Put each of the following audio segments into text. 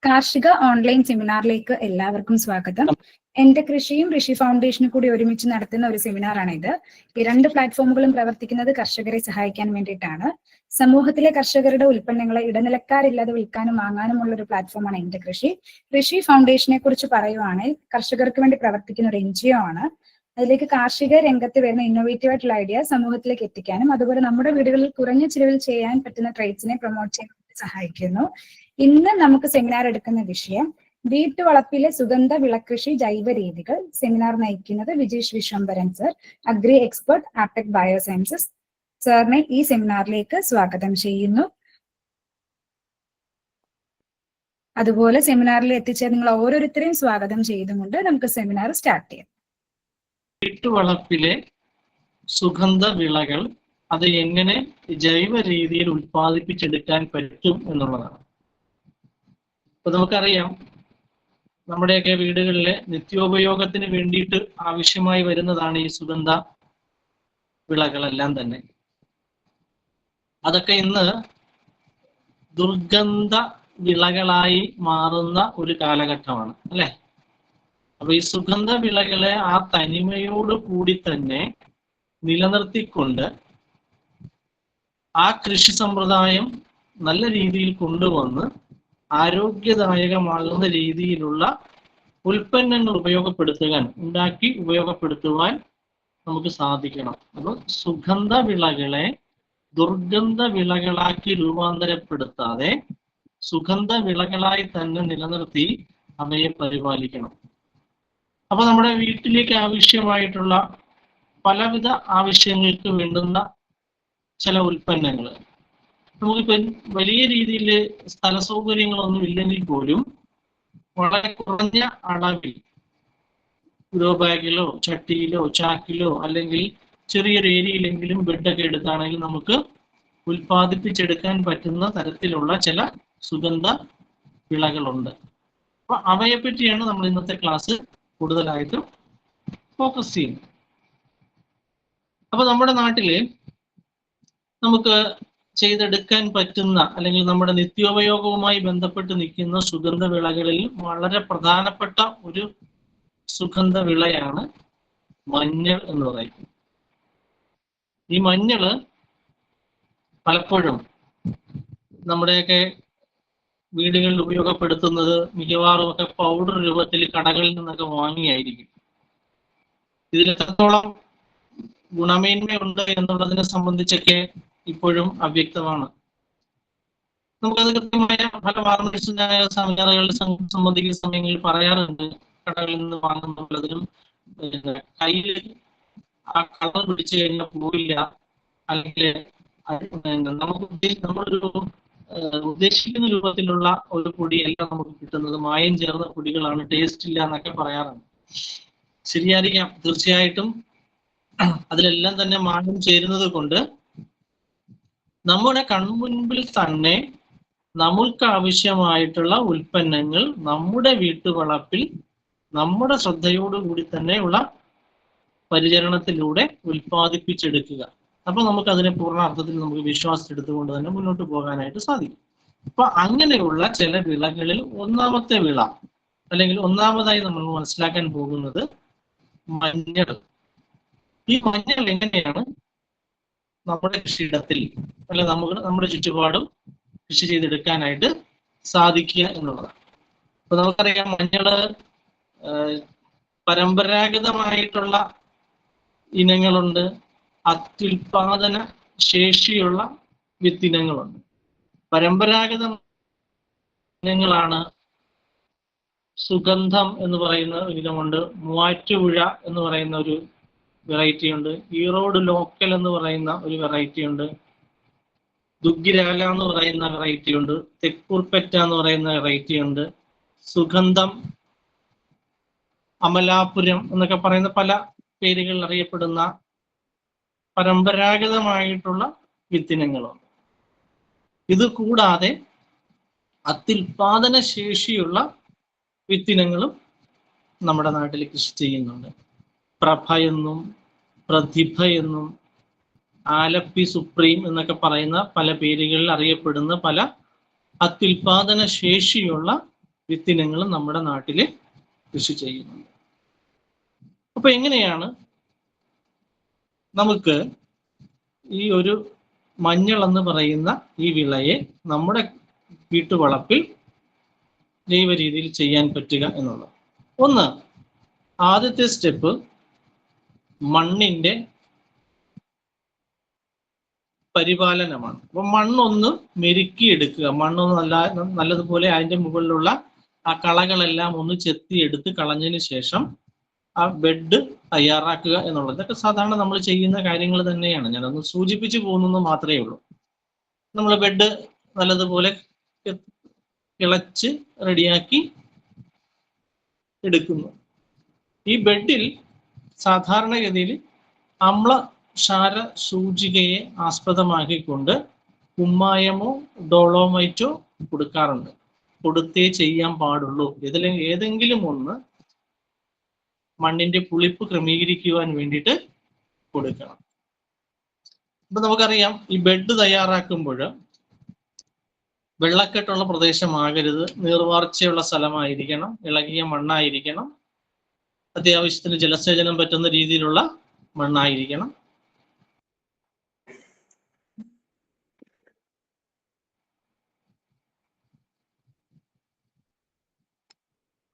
കാർഷിക ഓൺലൈൻ സെമിനാറിലേക്ക് എല്ലാവർക്കും സ്വാഗതം. എന്റെ കൃഷിയും ഋഷി ഫൗണ്ടേഷനും കൂടി ഒരുമിച്ച് നടത്തുന്ന ഒരു സെമിനാറാണ് ഇത്. ഈ രണ്ട് പ്ലാറ്റ്ഫോമുകളും പ്രവർത്തിക്കുന്നത് കർഷകരെ സഹായിക്കാൻ വേണ്ടിയിട്ടാണ്. സമൂഹത്തിലെ കർഷകരുടെ ഉൽപ്പന്നങ്ങളെ ഇടനിലക്കാരില്ലാതെ വിൽക്കാനും വാങ്ങാനുമുള്ള ഒരു പ്ലാറ്റ്ഫോമാണ് എന്റെ കൃഷി. ഋഷി ഫൗണ്ടേഷനെ കുറിച്ച് പറയുവാണെങ്കിൽ കർഷകർക്ക് വേണ്ടി പ്രവർത്തിക്കുന്ന ഒരു NGO ആണ്. അതിലേക്ക് കാർഷിക രംഗത്ത് വരുന്ന ഇന്നോവേറ്റീവ് ആയിട്ടുള്ള ഐഡിയ സമൂഹത്തിലേക്ക് എത്തിക്കാനും അതുപോലെ നമ്മുടെ വീടുകളിൽ കുറഞ്ഞ ചിലവിൽ ചെയ്യാൻ പറ്റുന്ന ട്രേഡ്സിനെ പ്രൊമോട്ട് ചെയ്യാൻ സഹായിക്കുന്നു. ഇന്ന് നമുക്ക് സെമിനാർ എടുക്കുന്ന വിഷയം വീട്ടുവളപ്പിലെ സുഗന്ധ വിളകൃഷി ജൈവ രീതികൾ. സെമിനാർ നയിക്കുന്നത് Vijesh Vishwambharan sir, agri expert, Aptech biosciences. സാറിനെ ഈ സെമിനാറിലേക്ക് സ്വാഗതം ചെയ്യുന്നു. അതുപോലെ സെമിനാറിൽ എത്തിച്ചേർന്ന നിങ്ങൾ ഓരോരുത്തരെയും സ്വാഗതം ചെയ്തുകൊണ്ട് നമുക്ക് സെമിനാർ സ്റ്റാർട്ട് ചെയ്യാം. വീട്ടുവളപ്പിലെ സുഗന്ധ വിളകൾ അത് എങ്ങനെ ജൈവ രീതിയിൽ ഉൽപ്പാദിപ്പിച്ചെടുക്കാൻ പറ്റും എന്നുള്ളതാണ്. അപ്പൊ നമുക്കറിയാം, നമ്മുടെയൊക്കെ വീടുകളിലെ നിത്യോപയോഗത്തിന് വേണ്ടിയിട്ട് ആവശ്യമായി വരുന്നതാണ് ഈ സുഗന്ധ വിളകളെല്ലാം തന്നെ. അതൊക്കെ ഇന്ന് ദുർഗന്ധ വിളകളായി മാറുന്ന ഒരു കാലഘട്ടമാണ്, അല്ലെ? അപ്പൊ ഈ സുഗന്ധ വിളകളെ ആ തനിമയോട് കൂടി തന്നെ നിലനിർത്തിക്കൊണ്ട് ആ കൃഷി സമ്പ്രദായം നല്ല രീതിയിൽ കൊണ്ടുവന്ന് ആരോഗ്യദായകമാകുന്ന രീതിയിലുള്ള ഉൽപ്പന്നങ്ങൾ ഉണ്ടാക്കി ഉപയോഗപ്പെടുത്തുവാൻ നമുക്ക് സാധിക്കണം. അപ്പോൾ സുഗന്ധ വിളകളെ ദുർഗന്ധ വിളകളാക്കി രൂപാന്തരപ്പെടുത്താതെ സുഗന്ധ വിളകളായി തന്നെ നിലനിർത്തി അവയെ പരിപാലിക്കണം. അപ്പൊ നമ്മുടെ വീട്ടിലേക്ക് ആവശ്യമായിട്ടുള്ള പലവിധ ആവശ്യങ്ങൾക്ക് വേണ്ടുന്ന ചില ഉൽപ്പന്നങ്ങൾ നമുക്കിപ്പോ വലിയ രീതിയിൽ സ്ഥല സൗകര്യങ്ങളൊന്നും ഇല്ലെങ്കിൽ പോലും വളരെ കുറഞ്ഞ അളവിൽ ഗ്രോ ബാഗിലോ ചട്ടിയിലോ ചാക്കിലോ അല്ലെങ്കിൽ ചെറിയൊരു ഏരിയയിലെങ്കിലും ബെഡൊക്കെ എടുത്താണെങ്കിൽ നമുക്ക് ഉൽപ്പാദിപ്പിച്ചെടുക്കാൻ പറ്റുന്ന തരത്തിലുള്ള ചില സുഗന്ധ വിളകളുണ്ട്. അപ്പൊ അവയെ പറ്റിയാണ് നമ്മൾ ഇന്നത്തെ ക്ലാസ് കൂടുതലായിട്ടും ഫോക്കസ് ചെയ്യുന്നത്. അപ്പൊ നമ്മുടെ നാട്ടില് നമുക്ക് ചെയ്തെടുക്കാൻ പറ്റുന്ന അല്ലെങ്കിൽ നമ്മുടെ നിത്യോപയോഗവുമായി ബന്ധപ്പെട്ട് നിൽക്കുന്ന സുഗന്ധ വിളകളിൽ വളരെ പ്രധാനപ്പെട്ട ഒരു സുഗന്ധ വിളയാണ് മഞ്ഞൾ എന്ന് പറയുന്നത്. ഈ മഞ്ഞള് പലപ്പോഴും നമ്മുടെയൊക്കെ വീടുകളിൽ ഉപയോഗപ്പെടുത്തുന്നത് മിക്കവാറും ഒക്കെ പൗഡർ രൂപത്തിൽ കടകളിൽ നിന്നൊക്കെ വാങ്ങിയായിരിക്കും. ഇതിൽ എത്രത്തോളം ഗുണമേന്മയുണ്ട് എന്നുള്ളതിനെ സംബന്ധിച്ചൊക്കെ ഇപ്പോഴും അവ്യക്തമാണ്. നമുക്കത് കൃത്യമായ പല മാർഗദർശനായ സെമിനാറുകളിൽ സംബന്ധിക്കുന്ന സമയങ്ങളിൽ പറയാറുണ്ട്, കടകളിൽ നിന്ന് വാങ്ങുന്ന പലതിനും കയ്യിൽ ആ കളർ പിടിച്ചു കഴിഞ്ഞാൽ പോയില്ല, അല്ലെങ്കിൽ നമ്മളൊരു ഉദ്ദേശിക്കുന്ന രൂപത്തിലുള്ള ഒരു പൊടിയല്ല നമുക്ക് കിട്ടുന്നത്, മായം ചേർന്ന പൊടികളാണ്, ടേസ്റ്റ് ഇല്ല എന്നൊക്കെ പറയാറുണ്ട്. ശരിയായിരിക്കാം, തീർച്ചയായിട്ടും അതിലെല്ലാം തന്നെ മായം ചേരുന്നത് കൊണ്ട് നമ്മുടെ കൺമുൻപിൽ തന്നെ നമ്മൾക്ക് ആവശ്യമായിട്ടുള്ള ഉൽപ്പന്നങ്ങൾ നമ്മുടെ വീട്ടുവളപ്പിൽ നമ്മുടെ ശ്രദ്ധയോടുകൂടി തന്നെയുള്ള പരിചരണത്തിലൂടെ ഉൽപ്പാദിപ്പിച്ചെടുക്കുക. അപ്പൊ നമുക്ക് അതിനെ പൂർണ്ണ അർത്ഥത്തിൽ നമുക്ക് വിശ്വാസത്തെടുത്തുകൊണ്ട് തന്നെ മുന്നോട്ട് പോകാനായിട്ട് സാധിക്കും. അപ്പൊ അങ്ങനെയുള്ള ചില വിളകളിൽ ഒന്നാമത്തെ വിള അല്ലെങ്കിൽ ഒന്നാമതായി നമ്മൾ മനസ്സിലാക്കാൻ പോകുന്നത് മഞ്ഞൾ. ഈ മഞ്ഞൾ എങ്ങനെയാണ് നമ്മുടെ കൃഷിയിടത്തിൽ അല്ലെ നമ്മുടെ ചുറ്റുപാടും കൃഷി ചെയ്തെടുക്കാനായിട്ട് സാധിക്കുക എന്നുള്ളതാണ്. അപ്പൊ നമുക്കറിയാം, മഞ്ഞള് പരമ്പരാഗതമായിട്ടുള്ള ഇനങ്ങളുണ്ട്, അത്യുൽപാദന ശേഷിയുള്ള വിത്തിനങ്ങളുണ്ട്. പരമ്പരാഗത ഇനങ്ങളാണ് സുഗന്ധം എന്ന് പറയുന്ന ഒരു ഇനമുണ്ട്, മൂവാറ്റുപുഴ എന്ന് പറയുന്ന ഒരു വെറൈറ്റി ഉണ്ട്, ഈറോഡ് ലോക്കൽ എന്ന് പറയുന്ന ഒരു വെറൈറ്റി ഉണ്ട്, ദുഗ്ഗിരാല എന്ന് പറയുന്ന വെറൈറ്റി ഉണ്ട്, തെക്കൂർപ്പറ്റ എന്ന് പറയുന്ന വെറൈറ്റി ഉണ്ട്, സുഗന്ധം, അമലാപുരം എന്നൊക്കെ പറയുന്ന പല പേരുകളിൽ അറിയപ്പെടുന്ന പരമ്പരാഗതമായിട്ടുള്ള വിത്തിനങ്ങളുണ്ട്. ഇത് കൂടാതെ അത്യുൽപാദന ശേഷിയുള്ള വിത്തിനങ്ങളും നമ്മുടെ നാട്ടിൽ കൃഷി ചെയ്യുന്നുണ്ട്. പ്രഭയെന്നും പ്രതിഭയെന്നും ആലപ്പി സുപ്രീം എന്നൊക്കെ പറയുന്ന പല പേരുകളിൽ അറിയപ്പെടുന്ന പല അത്യുൽപാദന ശേഷിയുള്ള വിത്തിനങ്ങളും നമ്മുടെ നാട്ടില് കൃഷി ചെയ്യുന്നുണ്ട്. അപ്പൊ എങ്ങനെയാണ് നമുക്ക് ഈ ഒരു മഞ്ഞൾ എന്ന് പറയുന്ന ഈ വിളയെ നമ്മുടെ വീട്ടുവളപ്പിൽ ജൈവ രീതിയിൽ ചെയ്യാൻ പറ്റുക എന്നുള്ളത്? ഒന്ന്, ആദ്യത്തെ സ്റ്റെപ്പ് മണ്ണിന്റെ പരിപാലനമാണ്. അപ്പൊ മണ്ണൊന്ന് മെരുക്കിയെടുക്കുക. മണ്ണൊന്ന് നല്ലതുപോലെ അതിന്റെ മുകളിലുള്ള ആ കളകളെല്ലാം ഒന്ന് ചെത്തിയെടുത്ത് കളഞ്ഞതിന് ശേഷം ആ ബെഡ് തയ്യാറാക്കുക എന്നുള്ളത്. ഇതൊക്കെ സാധാരണ നമ്മൾ ചെയ്യുന്ന കാര്യങ്ങൾ തന്നെയാണ്. ഞാനൊന്ന് സൂചിപ്പിച്ചു പോകുന്നത് മാത്രമേ ഉള്ളൂ. നമ്മൾ ബെഡ് നല്ലതുപോലെ കിളച്ച് റെഡിയാക്കി എടുക്കുന്നു. ഈ ബെഡിൽ സാധാരണഗതിയിൽ അമ്ലക്ഷാര സൂചികയെ ആസ്പദമാക്കിക്കൊണ്ട് കുമ്മായമോ ഡോളോമൈറ്റോ കൊടുക്കാറുണ്ട്. കൊടുത്തേ ചെയ്യാൻ പാടുള്ളൂ. ഏതെങ്കിലും ഒന്ന് മണ്ണിന്റെ പുളിപ്പ് ക്രമീകരിക്കുവാൻ വേണ്ടിയിട്ട് കൊടുക്കണം. അപ്പൊ നമുക്കറിയാം, ഈ ബെഡ് തയ്യാറാക്കുമ്പോൾ വെള്ളക്കെട്ടുള്ള പ്രദേശമാകരുത്, നീർവാർച്ചയുള്ള സ്ഥലമായിരിക്കണം, ഇളകിയ മണ്ണായിരിക്കണം, അത്യാവശ്യത്തിന് ജലസേചനം പറ്റുന്ന രീതിയിലുള്ള മണ്ണായിരിക്കണം.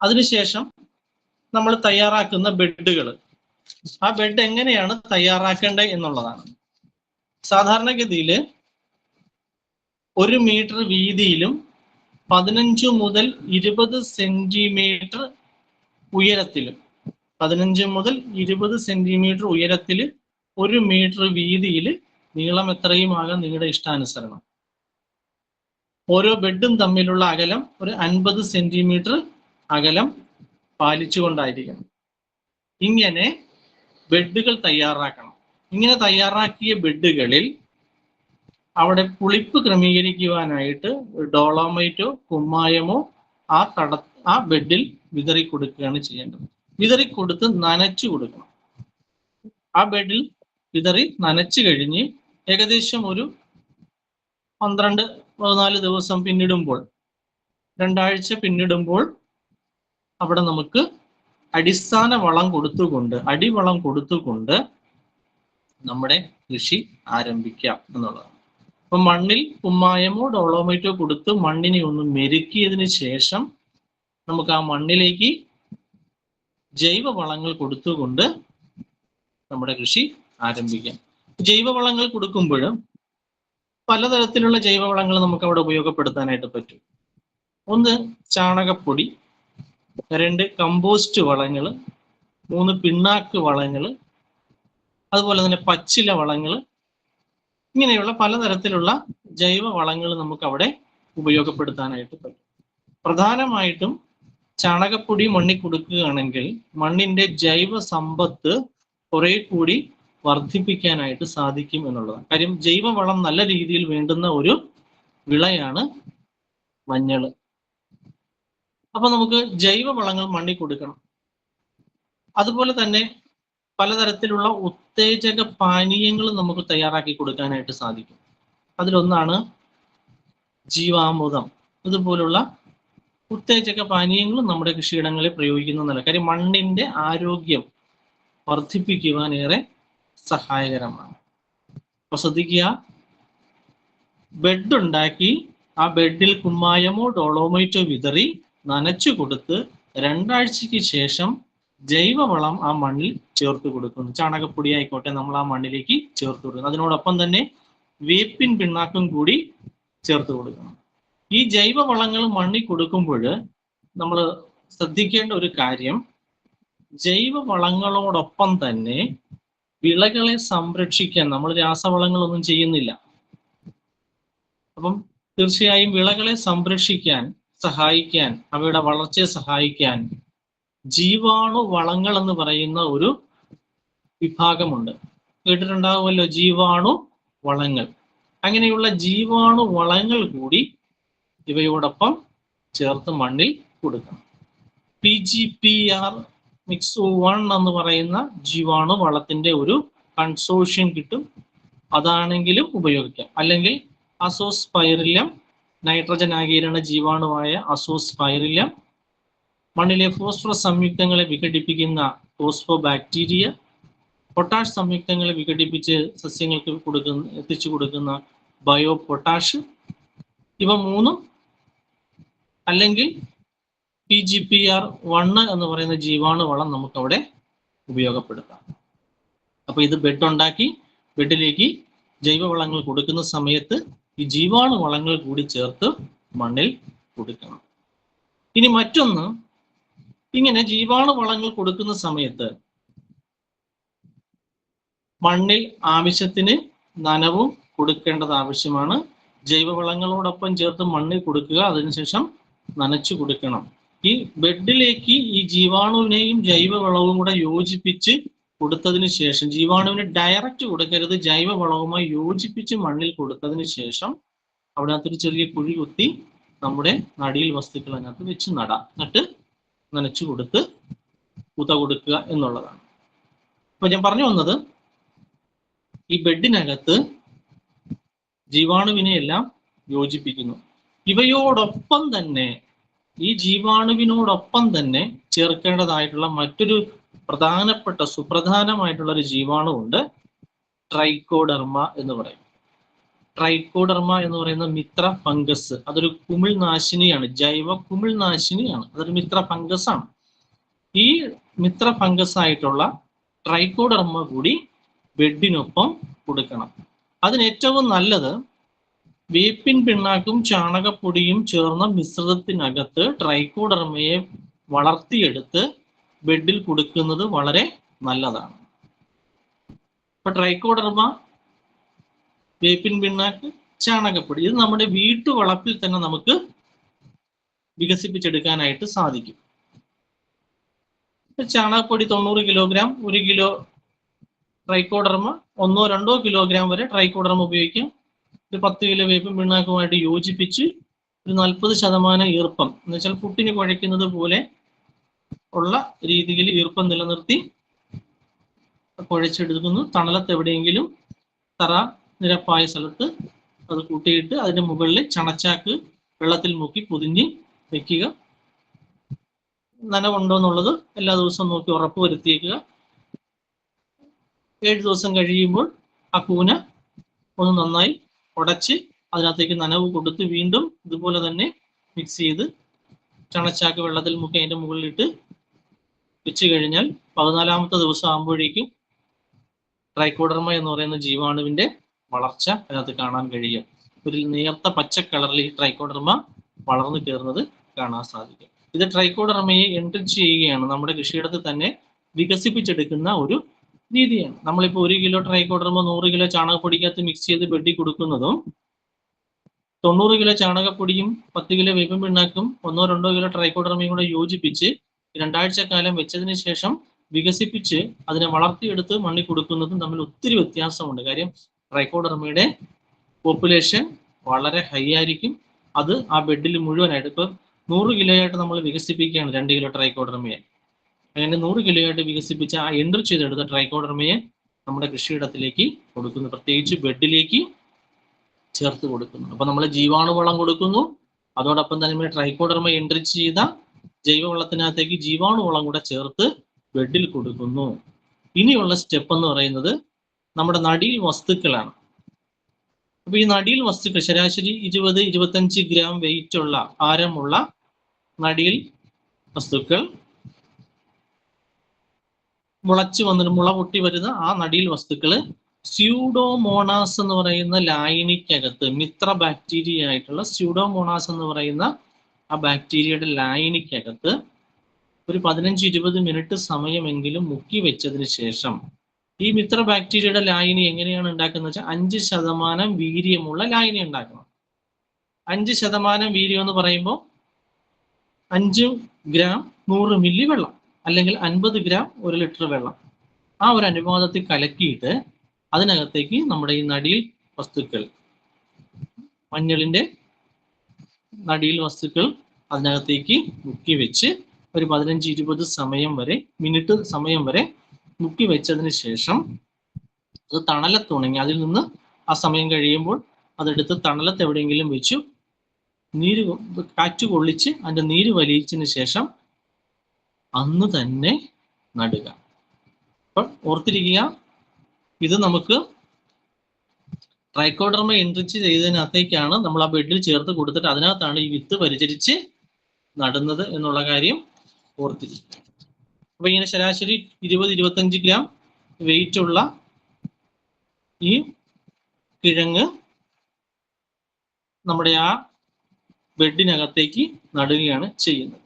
അതിനുശേഷം നമ്മൾ തയ്യാറാക്കുന്ന ബെഡുകൾ, ആ ബെഡ് എങ്ങനെയാണ് തയ്യാറാക്കേണ്ടത് എന്നുള്ളതാണ്. സാധാരണഗതിയിൽ 1 മീറ്റർ വീതിയിലും 15 മുതൽ 20 സെന്റിമീറ്റർ ഉയരത്തിലും 15 മുതൽ 20 സെന്റിമീറ്റർ ഉയരത്തിൽ 1 മീറ്റർ വീതിയിൽ, നീളം എത്രയും ആകാം നിങ്ങളുടെ ഇഷ്ടാനുസരണം. ഓരോ ബെഡും തമ്മിലുള്ള അകലം ഒരു 50 സെന്റിമീറ്റർ അകലം പാലിച്ചുകൊണ്ടായിരിക്കണം. ഇങ്ങനെ ബെഡുകൾ തയ്യാറാക്കണം. ഇങ്ങനെ തയ്യാറാക്കിയ ബെഡുകളിൽ അവിടെ പുളിപ്പ് ക്രമീകരിക്കുവാനായിട്ട് ഡോളോമൈറ്റോ കുമ്മായമോ ആ ബെഡിൽ വിതറി കൊടുക്കുകയാണ് ചെയ്യേണ്ടത്. വിതറി കൊടുത്ത് നനച്ചു കൊടുക്കണം. ആ ബെഡിൽ വിതറി നനച്ചു കഴിഞ്ഞ് ഏകദേശം ഒരു 12-14 ദിവസം പിന്നിടുമ്പോൾ, 2 ആഴ്ച പിന്നിടുമ്പോൾ അവിടെ നമുക്ക് അടിസ്ഥാന വളം കൊടുത്തുകൊണ്ട്, അടിവളം കൊടുത്തുകൊണ്ട് നമ്മുടെ കൃഷി ആരംഭിക്കാം എന്നുള്ളതാണ്. അപ്പൊ മണ്ണിൽ കുമ്മായമോ ഡോളോമൈറ്റോ കൊടുത്ത് മണ്ണിനെ ഒന്ന് മെരുക്കിയതിന് ശേഷം നമുക്ക് ആ മണ്ണിലേക്ക് ജൈവവളങ്ങൾ കൊടുത്തുകൊണ്ട് നമ്മുടെ കൃഷി ആരംഭിക്കാം. ജൈവവളങ്ങൾ കൊടുക്കുമ്പോൾ പലതരത്തിലുള്ള ജൈവവളങ്ങൾ നമുക്ക് അവിടെ ഉപയോഗപ്പെടുത്താനായിട്ട് പറ്റും. 1 ചാണകപ്പൊടി, 2 കമ്പോസ്റ്റ് വളങ്ങൾ, 3 പിണ്ണാക്ക് വളങ്ങൾ, അതുപോലെ തന്നെ പച്ചില വളങ്ങൾ, ഇങ്ങനെയുള്ള പലതരത്തിലുള്ള ജൈവ വളങ്ങൾ നമുക്ക് അവിടെ ഉപയോഗപ്പെടുത്താനായിട്ട് പറ്റും. പ്രധാനമായിട്ടും ചാണകപ്പൊടി മണ്ണിൽ കൊടുക്കുകയാണെങ്കിൽ മണ്ണിന്റെ ജൈവ സമ്പത്ത് കുറെ കൂടി വർദ്ധിപ്പിക്കാനായിട്ട് സാധിക്കും എന്നുള്ളതാണ്. കാര്യം ജൈവവളം നല്ല രീതിയിൽ വേണ്ടുന്ന ഒരു വിളയാണ് മഞ്ഞൾ. അപ്പൊ നമുക്ക് ജൈവവളങ്ങൾ മണ്ണിൽ കൊടുക്കണം. അതുപോലെ തന്നെ പലതരത്തിലുള്ള ഉത്തേജക പാനീയങ്ങൾ നമുക്ക് തയ്യാറാക്കി കൊടുക്കാനായിട്ട് സാധിക്കും. അതിലൊന്നാണ് ജീവാമൃതം. ഇതുപോലുള്ള ഉത്തേജക പാനീയങ്ങൾ നമ്മുടെ കൃഷിയിടങ്ങളിൽ പ്രയോഗിക്കുന്നതല്ല. കാര്യം മണ്ണിന്റെ ആരോഗ്യം വർദ്ധിപ്പിക്കുവാൻ ഏറെ സഹായകരമാണ്. അപ്പൊ ശ്രദ്ധിക്കുക, ബെഡ് ഉണ്ടാക്കി ആ ബെഡിൽ കുമ്മായമോ ഡോളോമൈറ്റോ വിതറി നനച്ചു കൊടുത്ത് 2 ആഴ്ചയ്ക്ക് ശേഷം ജൈവവളം ആ മണ്ണിൽ ചേർത്ത് കൊടുക്കുന്നു. ചാണകപ്പൊടി ആയിക്കോട്ടെ നമ്മൾ ആ മണ്ണിലേക്ക് ചേർത്ത് കൊടുക്കുന്നു. അതിനോടൊപ്പം തന്നെ വേപ്പിൻ പിണ്ണാക്കും കൂടി ചേർത്ത് കൊടുക്കണം. ഈ ജൈവവളങ്ങൾ മണ്ണിൽ കൊടുക്കുമ്പോൾ നമ്മൾ ശ്രദ്ധിക്കേണ്ട ഒരു കാര്യം, ജൈവവളങ്ങളോടൊപ്പം തന്നെ വിളകളെ സംരക്ഷിക്കാൻ നമ്മൾ രാസവളങ്ങളൊന്നും ചെയ്യുന്നില്ല. അപ്പം തീർച്ചയായും വിളകളെ സംരക്ഷിക്കാൻ സഹായിക്കാൻ, അവയുടെ വളർച്ചയെ സഹായിക്കാൻ ജീവാണു വളങ്ങൾ എന്ന് പറയുന്ന ഒരു വിഭാഗമുണ്ട്. കേട്ടിട്ടുണ്ടാവുമല്ലോ, ജീവാണു വളങ്ങൾ. അങ്ങനെയുള്ള ജീവാണു വളങ്ങൾ കൂടി ഇവയോടൊപ്പം ചേർത്ത് മണ്ണിൽ കൊടുക്കണം. PGPR മിക്സ് 1 എന്ന് പറയുന്ന ജീവാണു വളത്തിന്റെ ഒരു കൺസോർഷ്യം കിട്ടും. അതാണെങ്കിലും ഉപയോഗിക്കാം. അല്ലെങ്കിൽ അസോസ്പൈറില്ലം, നൈട്രജൻ ആഗിരണ ജീവാണുവായ അസോസ്പൈറില്ലം, മണ്ണിലെ ഫോസ്ഫറസ് സംയുക്തങ്ങളെ വിഘടിപ്പിക്കുന്ന ഫോസ്ഫോബാക്ടീരിയ, പൊട്ടാഷ് സംയുക്തങ്ങളെ വിഘടിപ്പിച്ച് സസ്യങ്ങൾക്ക് എത്തിച്ചു കൊടുക്കുന്ന ബയോ പൊട്ടാഷ്, ഇവ മൂന്നും അല്ലെങ്കിൽ PGPR1 എന്ന് പറയുന്ന ജീവാണുവളം നമുക്കവിടെ ഉപയോഗപ്പെടുത്താം. അപ്പൊ ഇത് ബെഡ് ഉണ്ടാക്കി ബെഡിലേക്ക് ജൈവവളങ്ങൾ കൊടുക്കുന്ന സമയത്ത് ഈ ജീവാണുവളങ്ങൾ കൂടി ചേർത്ത് മണ്ണിൽ കൊടുക്കണം. ഇനി മറ്റൊന്ന്, ഇങ്ങനെ ജീവാണുവളങ്ങൾ കൊടുക്കുന്ന സമയത്ത് മണ്ണിൽ ആവശ്യത്തിന് നനവും കൊടുക്കേണ്ടത് ആവശ്യമാണ്. ജൈവവളങ്ങളോടൊപ്പം ചേർത്ത് മണ്ണിൽ കൊടുക്കുക, അതിനുശേഷം നനച്ചു കൊടുക്കണം. ഈ ബെഡിലേക്ക് ഈ ജീവാണുവിനെയും ജൈവവളവും കൂടെ യോജിപ്പിച്ച് കൊടുത്തതിന് ശേഷം, ജീവാണുവിന് ഡയറക്റ്റ് കൊടുക്കരുത്, ജൈവവളവുമായി യോജിപ്പിച്ച് മണ്ണിൽ കൊടുത്തതിന് ശേഷം അവിടത്തൊരു ചെറിയ കുഴി കുത്തി നമ്മുടെ നടിയിൽ വസ്തുക്കൾ അതിനകത്ത് വെച്ച് നടാം. എന്നിട്ട് നനച്ചു കൊടുത്ത് പൂത്ത കൊടുക്കുക എന്നുള്ളതാണ്. അപ്പൊ ഞാൻ പറഞ്ഞു വന്നത്, ഈ ബെഡിനകത്ത് ജീവാണുവിനെ എല്ലാം യോജിപ്പിക്കുന്നു. ഇവയോടൊപ്പം തന്നെ, ഈ ജീവാണുവിനോടൊപ്പം തന്നെ ചേർക്കേണ്ടതായിട്ടുള്ള മറ്റൊരു പ്രധാനപ്പെട്ട സുപ്രധാനമായിട്ടുള്ള ഒരു ജീവാണുണ്ട്, ട്രൈക്കോഡെർമ എന്ന് പറയും. ട്രൈക്കോഡെർമ എന്ന് പറയുന്ന മിത്ര ഫംഗസ്, അതൊരു കുമിൾനാശിനിയാണ്, ജൈവ കുമിൾനാശിനിയാണ്, അതൊരു മിത്ര ഫംഗസ് ആണ്. ഈ മിത്ര ഫംഗസ് ആയിട്ടുള്ള ട്രൈക്കോഡെർമ കൂടി ബെഡിനൊപ്പം കൊടുക്കണം. അതിന് ഏറ്റവും നല്ലത് വേപ്പിൻ പിണ്ണാക്കും ചാണകപ്പൊടിയും ചേർന്ന മിശ്രിതത്തിനകത്ത് ട്രൈക്കോഡെർമയെ വളർത്തിയെടുത്ത് ബെഡിൽ കൊടുക്കുന്നത് വളരെ നല്ലതാണ്. ഇപ്പൊ ട്രൈക്കോഡെർമ, വേപ്പിൻ പിണ്ണാക്ക്, ചാണകപ്പൊടി, ഇത് നമ്മുടെ വീട്ടുവളപ്പിൽ തന്നെ നമുക്ക് വികസിപ്പിച്ചെടുക്കാനായിട്ട് സാധിക്കും. ചാണകപ്പൊടി 90 കിലോഗ്രാം, 1 കിലോ ട്രൈക്കോഡെർമ, 1-2 കിലോഗ്രാം വരെ ട്രൈക്കോഡെർമ ഉപയോഗിക്കാം. ഒരു 10 കിലോ വേപ്പിൻ പിണ്ണാക്കുമായിട്ട് യോജിപ്പിച്ച് ഒരു 40% ഈർപ്പം, എന്ന് വെച്ചാൽ പുട്ടിന് കുഴയ്ക്കുന്നത് പോലെ ഉള്ള രീതിയിൽ ഈർപ്പം നിലനിർത്തി കുഴച്ചെടുക്കുന്നു. തണലത്ത് എവിടെയെങ്കിലും തറ നിരപ്പായ സ്ഥലത്ത് അത് കൂട്ടിയിട്ട് അതിന്റെ മുകളിൽ ചണച്ചാക്ക് വെള്ളത്തിൽ മുക്കി പൊതിഞ്ഞ് വെക്കുക. നനവുണ്ടോ എന്നുള്ളത് എല്ലാ ദിവസവും നോക്കി ഉറപ്പ് വരുത്തിയേക്കുക. 7 ദിവസം കഴിയുമ്പോൾ ആ കൂന ഒന്ന് നന്നായി ഉടച്ച് അതിനകത്തേക്ക് നനവ് കൊടുത്ത് വീണ്ടും ഇതുപോലെ തന്നെ മിക്സ് ചെയ്ത് ചണച്ചാക്ക് വെള്ളത്തിൽ മുക്കി അതിന്റെ മുകളിലിട്ട് വെച്ച് കഴിഞ്ഞാൽ 14ാമത്തെ ദിവസം ആകുമ്പോഴേക്കും ട്രൈക്കോഡെർമ എന്ന് പറയുന്ന ജീവാണുവിന്റെ വളർച്ച അതിനകത്ത് കാണാൻ കഴിയും. ഒരു നേർത്ത പച്ച കളറിൽ ഈ ട്രൈക്കോഡെർമ വളർന്നു കയറുന്നത് കാണാൻ സാധിക്കും. ഇത് ട്രൈക്കോഡെർമയെ എൻറിച്ച് ചെയ്യുകയാണ്, നമ്മുടെ കൃഷിയിടത്തിൽ തന്നെ വികസിപ്പിച്ചെടുക്കുന്ന ഒരു രീതിയാണ്. നമ്മളിപ്പോൾ 1 കിലോ ട്രൈക്കോഡെർമ 100 കിലോ ചാണകപ്പൊടിക്കകത്ത് മിക്സ് ചെയ്ത് ബെഡിൽ കൊടുക്കുന്നതും 90 കിലോ ചാണകപ്പൊടിയും 10 കിലോ വേപ്പിൻ പിണ്ണാക്കും 1-2 കിലോ ട്രൈക്കോഡെർമയും കൂടെ യോജിപ്പിച്ച് 2 ആഴ്ച കാലം വെച്ചതിന് ശേഷം വികസിപ്പിച്ച് അതിനെ വളർത്തിയെടുത്ത് മണ്ണിൽ കൊടുക്കുന്നതും തമ്മിൽ ഒത്തിരി വ്യത്യാസമുണ്ട്. കാര്യം ട്രൈക്കോഡെർമയുടെ പോപ്പുലേഷൻ വളരെ ഹൈ ആയിരിക്കും. അത് ആ ബെഡിൽ മുഴുവനായിട്ട്, ഇപ്പം 100 കിലോ ആയിട്ട് നമ്മൾ വികസിപ്പിക്കുകയാണ് 2 കിലോ ട്രൈക്കോഡെർമയെ. അങ്ങനെ 100 കിലോ ആയിട്ട് വികസിപ്പിച്ച ആ എൻട്രി ചെയ്തെടുത്ത ട്രൈക്കോഡെർമയെ നമ്മുടെ കൃഷിയിടത്തിലേക്ക് കൊടുക്കുന്നു, പ്രത്യേകിച്ച് ബെഡിലേക്ക് ചേർത്ത് കൊടുക്കുന്നു. അപ്പൊ നമ്മൾ ജീവാണുവളം കൊടുക്കുന്നു, അതോടൊപ്പം തന്നെ ട്രൈക്കോഡെർമ എൻട്രി ചെയ്ത ജൈവവളത്തിനകത്തേക്ക് ജീവാണുവളം കൂടെ ചേർത്ത് ബെഡിൽ കൊടുക്കുന്നു. ഇനിയുള്ള സ്റ്റെപ്പ് എന്ന് പറയുന്നത് നമ്മുടെ നടീൽ വസ്തുക്കളാണ്. അപ്പൊ ഈ നടീൽ വസ്തുക്കൾ ശരാശരി 20-25 ഗ്രാം വെയിറ്റ് ഉള്ള ഭാരമുള്ള നടീൽ വസ്തുക്കൾ മുള പൊട്ടി വരുന്ന ആ നടീൽ വസ്തുക്കള് സ്യൂഡോമോണാസ് എന്ന് പറയുന്ന ലായനിക്കകത്ത്, മിത്ര ബാക്ടീരിയ ആയിട്ടുള്ള സ്യൂഡോമോണാസ് എന്ന് പറയുന്ന ആ ബാക്ടീരിയയുടെ ലായനിക്കകത്ത് ഒരു 15-20 മിനിറ്റ് സമയമെങ്കിലും മുക്കി വെച്ചതിന് ശേഷം, ഈ മിത്ര ബാക്ടീരിയയുടെ ലായനി എങ്ങനെയാണ് ഉണ്ടാക്കുന്നത് വെച്ചാൽ 5% വീര്യമുള്ള ലായനി ഉണ്ടാക്കണം. 5% വീര്യം എന്ന് പറയുമ്പോൾ 5 ഗ്രാം 100 മില്ലി വെള്ളം, അല്ലെങ്കിൽ 50 ഗ്രാം 1 ലിറ്റർ വെള്ളം, ആ ഒരു അനുപാതത്തിൽ കലക്കിയിട്ട് അതിനകത്തേക്ക് നമ്മുടെ ഈ നടീൽ വസ്തുക്കൾ, മഞ്ഞളിന്റെ നടീൽ വസ്തുക്കൾ അതിനകത്തേക്ക് മുക്കി വെച്ച് ഒരു 15-20 മിനിറ്റ് സമയം വരെ മുക്കി വെച്ചതിന് ശേഷം അത് തണലത്തുണങ്ങി, അതിൽ നിന്ന് ആ സമയം കഴിയുമ്പോൾ അതെടുത്ത് തണലത്ത് എവിടെയെങ്കിലും വെച്ചു കാറ്റ് കൊള്ളിച്ച് അതിന്റെ നീര് വലിച്ചതിന് ശേഷം അന്ന് തന്നെ നടുക. അപ്പം ഓർത്തിരിക്കുക, ഇത് നമുക്ക് ട്രൈക്കോഡർമ എൻറിച്ച് ചെയ്തതിനകത്തേക്കാണ് നമ്മൾ ആ ബെഡിൽ ചേർത്ത് കൊടുത്തിട്ട് അതിനകത്താണ് ഈ വിത്ത് പരിചരിച്ച് നടുന്നത് എന്നുള്ള കാര്യം ഓർത്തിരിക്കുക. അപ്പൊ ഇങ്ങനെ ശരാശരി 20-25 ഗ്രാം വെയിറ്റ് ഉള്ള ഈ കിഴങ്ങ് നമ്മുടെ ആ ബെഡിനകത്തേക്ക് നടുകയാണ് ചെയ്യുന്നത്.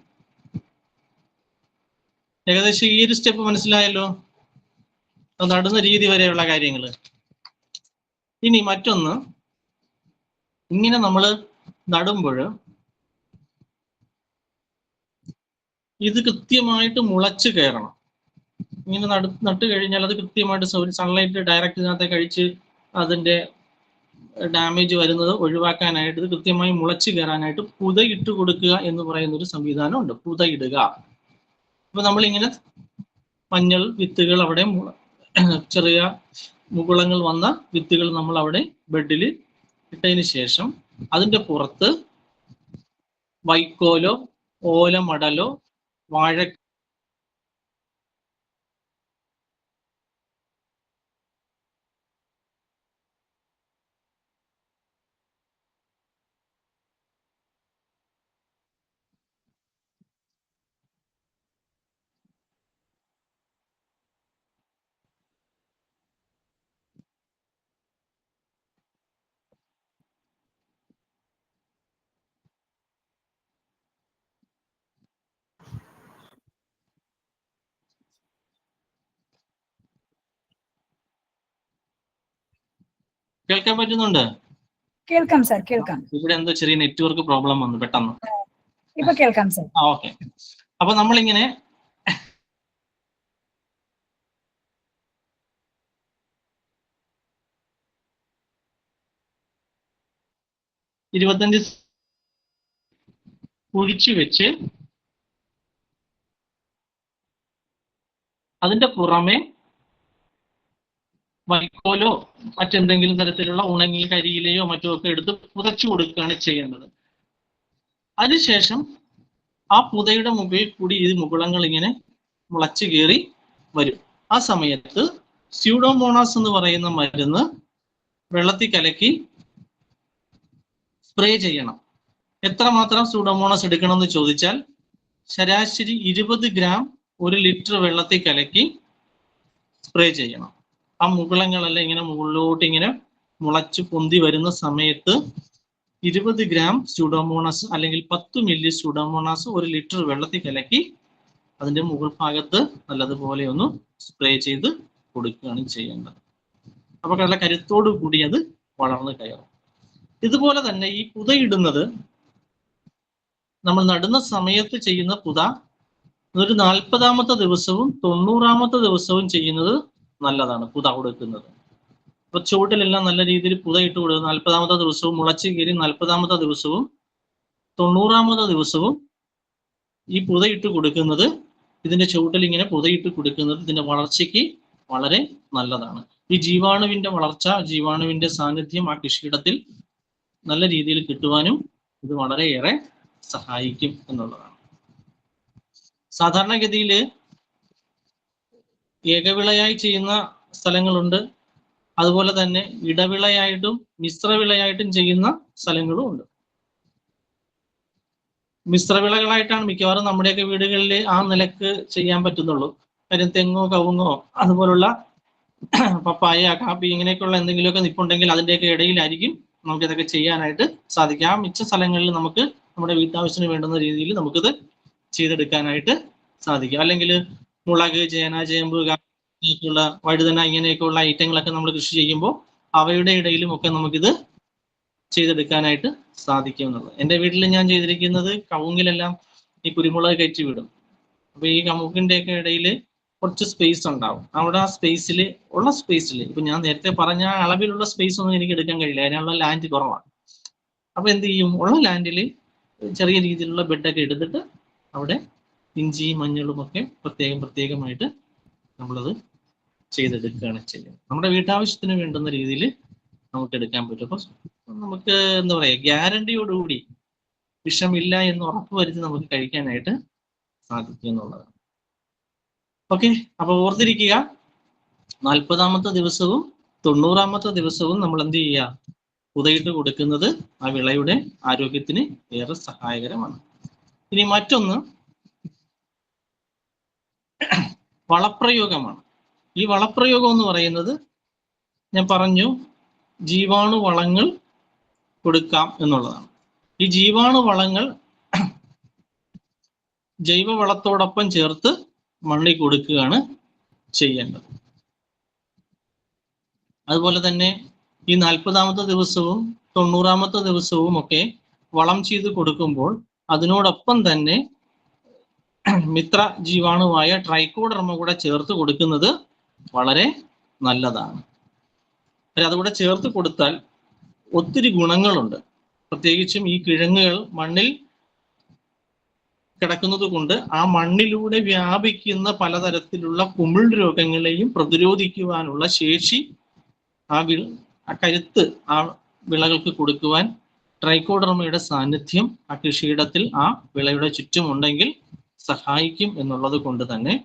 ഏകദേശം ഈ ഒരു സ്റ്റെപ്പ് മനസ്സിലായല്ലോ, നടുന്ന രീതി വരെയുള്ള കാര്യങ്ങൾ. ഇനി മറ്റൊന്ന്, ഇങ്ങനെ നമ്മൾ നടുമ്പോൾ ഇത് കൃത്യമായിട്ട് മുളച്ച് കയറണം. ഇങ്ങനെ നട്ട് കഴിഞ്ഞാൽ അത് കൃത്യമായിട്ട് സൺലൈറ്റ് ഡയറക്റ്റ് ഇതിനകത്തെ കഴിച്ച് അതിൻ്റെ ഡാമേജ് വരുന്നത് ഒഴിവാക്കാനായിട്ട് ഇത് കൃത്യമായി മുളച്ച് കയറാനായിട്ട് പുതയിട്ട് കൊടുക്കുക എന്ന് പറയുന്ന ഒരു സംവിധാനമുണ്ട്. പുതയിടുക. അപ്പൊ നമ്മളിങ്ങനെ മഞ്ഞൾ വിത്തുകൾ അവിടെ ചെറിയ മുകുളങ്ങൾ വന്ന വിത്തുകൾ നമ്മൾ അവിടെ ബെഡിൽ ഇട്ടതിന് ശേഷം അതിൻ്റെ പുറത്ത് വൈക്കോലോ ഓലമടലോ വാഴ കേൾക്കാൻ പറ്റുന്നുണ്ട്? കേൾക്കാം സർ, കേൾക്കാം. ഇവിടെ എന്തോ ചെറിയ നെറ്റ്വർക്ക് പ്രോബ്ലം വന്നു പെട്ടെന്ന്. ഇപ്പൊ കേൾക്കാം സർ. ഓക്കെ. അപ്പൊ നമ്മളിങ്ങനെ ഇരുപത്തഞ്ച് കുഴിച്ചു വെച്ച് അതിന്റെ പുറമെ വൈക്കോലോ മറ്റെന്തെങ്കിലും തരത്തിലുള്ള ഉണങ്ങിയ കരിയിലയോ മറ്റോ ഒക്കെ എടുത്ത് പുതച്ചു കൊടുക്കുകയാണ് ചെയ്യേണ്ടത്. അതിനുശേഷം ആ പുതയുടെ മുകളിൽ കൂടി ഈ മുകുളങ്ങൾ ഇങ്ങനെ മുളച്ചു കയറി വരും. ആ സമയത്ത് സ്യൂഡോമോണാസ് എന്ന് പറയുന്ന മരുന്ന് വെള്ളത്തിൽ കലക്കി സ്പ്രേ ചെയ്യണം. എത്രമാത്രം സ്യൂഡോമോണാസ് എടുക്കണം എന്ന് ചോദിച്ചാൽ ശരാശരി 20 ഗ്രാം 1 ലിറ്റർ വെള്ളത്തിൽ കലക്കി സ്പ്രേ ചെയ്യണം. ആ മുകുളങ്ങളെല്ലാം ഇങ്ങനെ മുകളിലോട്ട് ഇങ്ങനെ മുളച്ച് പൊന്തി വരുന്ന സമയത്ത് 20 ഗ്രാം സ്യൂഡോമോണാസ് അല്ലെങ്കിൽ 10 മില്ലി സ്യൂഡോമോണാസ് 1 ലിറ്റർ വെള്ളത്തിൽ കലക്കി അതിന്റെ മുകൾ ഭാഗത്ത് നല്ലതുപോലെ ഒന്ന് സ്പ്രേ ചെയ്ത് കൊടുക്കുകയാണ് ചെയ്യേണ്ടത്. അപ്പൊ നല്ല കരുത്തോടു കൂടി അത് വളർന്നു കയറും. ഇതുപോലെ തന്നെ ഈ പുതയിടുന്നത് നമ്മൾ നടുന്ന സമയത്ത് ചെയ്യുന്ന പുത ഒരു 40ാമത്തെ ദിവസവും 90ാമത്തെ ദിവസവും ചെയ്യുന്നത് നല്ലതാണ്. പുത കൊടുക്കുന്നത് അപ്പൊ ചുവട്ടിലെല്ലാം നല്ല രീതിയിൽ പുതയിട്ട് കൊടുക്കുക. 40ാമത്തെ ദിവസവും മുളച്ച് കയറി 40ാമത്തെ ദിവസവും 90ാമത്തെ ദിവസവും ഈ പുതയിട്ട് കൊടുക്കുന്നത്, ഇതിന്റെ ചുവട്ടിൽ ഇങ്ങനെ പുതയിട്ട് കൊടുക്കുന്നത് ഇതിന്റെ വളർച്ചയ്ക്ക് വളരെ നല്ലതാണ്. ഈ ജീവാണുവിന്റെ വളർച്ച, ജീവാണുവിന്റെ സാന്നിധ്യം ആ കൃഷിയിടത്തിൽ നല്ല രീതിയിൽ കിട്ടുവാനും ഇത് വളരെയേറെ സഹായിക്കും എന്നുള്ളതാണ്. സാധാരണഗതിയിൽ ഏകവിളയായി ചെയ്യുന്ന സ്ഥലങ്ങളുണ്ട്, അതുപോലെ തന്നെ ഇടവിളയായിട്ടും മിശ്രവിളയായിട്ടും ചെയ്യുന്ന സ്ഥലങ്ങളും ഉണ്ട്. മിശ്രവിളകളായിട്ടാണ് മിക്കവാറും നമ്മുടെയൊക്കെ വീടുകളിൽ ആ നിലക്ക് ചെയ്യാൻ പറ്റുന്നുള്ളൂ. കാര്യം തെങ്ങോ കവുങ്ങോ അതുപോലുള്ള പപ്പായ കാപ്പി ഇങ്ങനെയൊക്കെയുള്ള എന്തെങ്കിലുമൊക്കെ നിപ്പുണ്ടെങ്കിൽ അതിൻ്റെയൊക്കെ ഇടയിലായിരിക്കും നമുക്ക് ഇതൊക്കെ ചെയ്യാനായിട്ട് സാധിക്കും. ആ മിച്ച സ്ഥലങ്ങളിൽ നമുക്ക് നമ്മുടെ വീട്ടാവശ്യത്തിന് വേണ്ടുന്ന രീതിയിൽ നമുക്കിത് ചെയ്തെടുക്കാനായിട്ട് സാധിക്കും. അല്ലെങ്കിൽ മുളക്, ചേന, ചേമ്പ്, കാപ്പിയുള്ള വഴുതന ഇങ്ങനെയൊക്കെയുള്ള ഐറ്റങ്ങളൊക്കെ നമ്മൾ കൃഷി ചെയ്യുമ്പോൾ അവയുടെ ഇടയിലും ഒക്കെ നമുക്കിത് ചെയ്തെടുക്കാനായിട്ട് സാധിക്കും എന്നുള്ളത്. എൻ്റെ വീട്ടിൽ ഞാൻ ചെയ്തിരിക്കുന്നത് കവുങ്ങിലെല്ലാം ഈ കുരുമുളക് കയറ്റി വിടും. അപ്പൊ ഈ കവുങ്ങിന്റെ ഒക്കെ ഇടയിൽ കുറച്ച് സ്പേസ് ഉണ്ടാവും. അവിടെ ആ സ്പേസിൽ ഇപ്പൊ ഞാൻ നേരത്തെ പറഞ്ഞ അളവിലുള്ള സ്പേസ് ഒന്നും എനിക്ക് എടുക്കാൻ കഴിയില്ല, അതിനുള്ള ലാൻഡ് കുറവാണ്. അപ്പൊ എന്ത് ചെയ്യും, ഉള്ള ലാൻഡിൽ ചെറിയ രീതിയിലുള്ള ബെഡൊക്കെ എടുത്തിട്ട് അവിടെ ഇഞ്ചിയും മഞ്ഞളും ഒക്കെ പ്രത്യേകമായിട്ട് നമ്മളത് ചെയ്തെടുക്കുകയാണ് ചെയ്യുന്നത്. നമ്മുടെ വീട്ടാവശ്യത്തിന് വേണ്ടുന്ന രീതിയിൽ നമുക്ക് എടുക്കാൻ പറ്റും. അപ്പൊ നമുക്ക് എന്താ പറയാ, ഗ്യാരണ്ടിയോടുകൂടി വിഷമില്ല എന്ന് ഉറപ്പുവരുത്തി നമുക്ക് കഴിക്കാനായിട്ട് സാധിക്കും എന്നുള്ളതാണ്. ഓക്കെ, അപ്പൊ ഓർത്തിരിക്കുക, 40-ാമത്തെ ദിവസവും 90-ാമത്തെ ദിവസവും നമ്മൾ എന്ത് ചെയ്യുക? പുതയിട്ട് കൊടുക്കുന്നത് ആ വിളയുടെ ആരോഗ്യത്തിന് ഏറെ സഹായകരമാണ്. ഇനി മറ്റൊന്ന് വളപ്രയോഗമാണ്. ഈ വളപ്രയോഗം എന്ന് പറയുന്നത് ഞാൻ പറഞ്ഞു, ജീവാണു വളങ്ങൾ കൊടുക്കാം എന്നുള്ളതാണ്. ഈ ജീവാണു വളങ്ങൾ ജൈവവളത്തോടൊപ്പം ചേർത്ത് മണ്ണിൽ കൊടുക്കുകയാണ് ചെയ്യേണ്ടത്. അതുപോലെ തന്നെ ഈ 40-ാമത്തെ ദിവസവും 90-ാമത്തെ ദിവസവും ഒക്കെ വളം ചെയ്ത് കൊടുക്കുമ്പോൾ അതിനോടൊപ്പം തന്നെ മിത്ര ജീവാണുവായ ട്രൈക്കോഡർമ കൂടെ ചേർത്ത് കൊടുക്കുന്നത് വളരെ നല്ലതാണ്. അതുകൂടെ ചേർത്ത് കൊടുത്താൽ ഒത്തിരി ഗുണങ്ങളുണ്ട്. പ്രത്യേകിച്ചും ഈ കിഴങ്ങുകൾ മണ്ണിൽ കിടക്കുന്നത് കൊണ്ട് ആ മണ്ണിലൂടെ വ്യാപിക്കുന്ന പലതരത്തിലുള്ള കുമിൾ രോഗങ്ങളെയും പ്രതിരോധിക്കുവാനുള്ള ശേഷി ആ കരുത്ത് ആ വിളകൾക്ക് കൊടുക്കുവാൻ ട്രൈക്കോഡർമയുടെ സാന്നിധ്യം ആ കൃഷിയിടത്തിൽ ആ വിളയുടെ ചുറ്റുമുണ്ടെങ്കിൽ സഹായിക്കും എന്നുള്ളത് കൊണ്ട് തന്നെ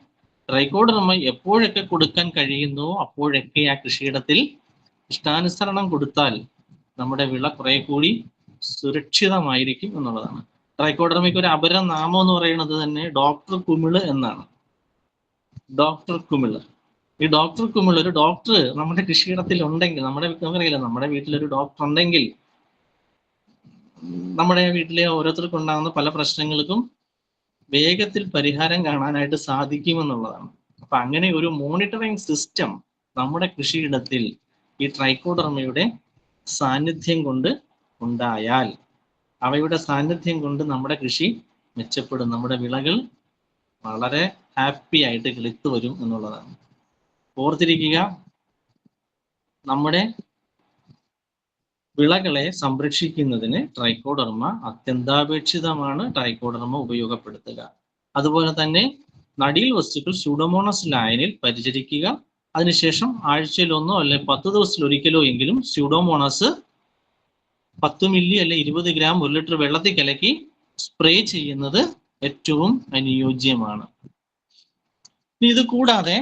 ട്രൈക്കോഡർമ എപ്പോഴൊക്കെ കൊടുക്കാൻ കഴിയുന്നുവോ അപ്പോഴൊക്കെ ആ കൃഷിയിടത്തിൽ ഇഷ്ടാനുസരണം കൊടുത്താൽ നമ്മുടെ വിള കുറെ കൂടി സുരക്ഷിതമായിരിക്കും എന്നുള്ളതാണ്. ട്രൈക്കോഡർമയ്ക്ക് ഒരു അപരനാമം എന്ന് പറയുന്നത് തന്നെ ഡോക്ടർ കുമിള് എന്നാണ്. ഡോക്ടർ കുമിള്. ഈ ഡോക്ടർ കുമിള്, ഒരു ഡോക്ടർ നമ്മുടെ കൃഷിയിടത്തിൽ ഉണ്ടെങ്കിൽ, നമുക്കറിയില്ല, നമ്മുടെ വീട്ടിലൊരു ഡോക്ടർ ഉണ്ടെങ്കിൽ നമ്മുടെ വീട്ടിലെ ഓരോരുത്തർക്കും ഉണ്ടാകുന്ന പല പ്രശ്നങ്ങൾക്കും വേഗത്തിൽ പരിഹാരം കാണാനായിട്ട് സാധിക്കുമെന്നുള്ളതാണ്. അപ്പൊ അങ്ങനെ ഒരു മോണിറ്ററിങ് സിസ്റ്റം നമ്മുടെ കൃഷിയിടത്തിൽ ഈ ട്രൈക്കോഡർമയുടെ സാന്നിധ്യം കൊണ്ട് ഉണ്ടായാൽ, അവയുടെ സാന്നിധ്യം കൊണ്ട് നമ്മുടെ കൃഷി മെച്ചപ്പെടും, നമ്മുടെ വിളകൾ വളരെ ഹാപ്പി ആയിട്ട് കിളിർത്തു വരും എന്നുള്ളതാണ്. ഓർത്തിരിക്കുക, നമ്മുടെ വിളകളെ സംരക്ഷിക്കുന്നതിന് ട്രൈക്കോഡർമ അത്യന്താപേക്ഷിതമാണ്. ട്രൈക്കോഡർമ ഉപയോഗപ്പെടുത്തുക. അതുപോലെ തന്നെ നടീൽ വസ്തുക്കൾ സ്യൂഡോമോണസ് ലായനിൽ പരിചരിക്കുക. അതിനുശേഷം ആഴ്ചയിലൊന്നോ അല്ലെ 10 ദിവസത്തിലൊരിക്കലോ എങ്കിലും സ്യൂഡോമോണസ് 10 മില്ലി അല്ലെ 20 ഗ്രാം 1 ലിറ്റർ വെള്ളത്തിൽ കലക്കി സ്പ്രേ ചെയ്യുന്നത് ഏറ്റവും അനുയോജ്യമാണ്. ഇത് കൂടാതെ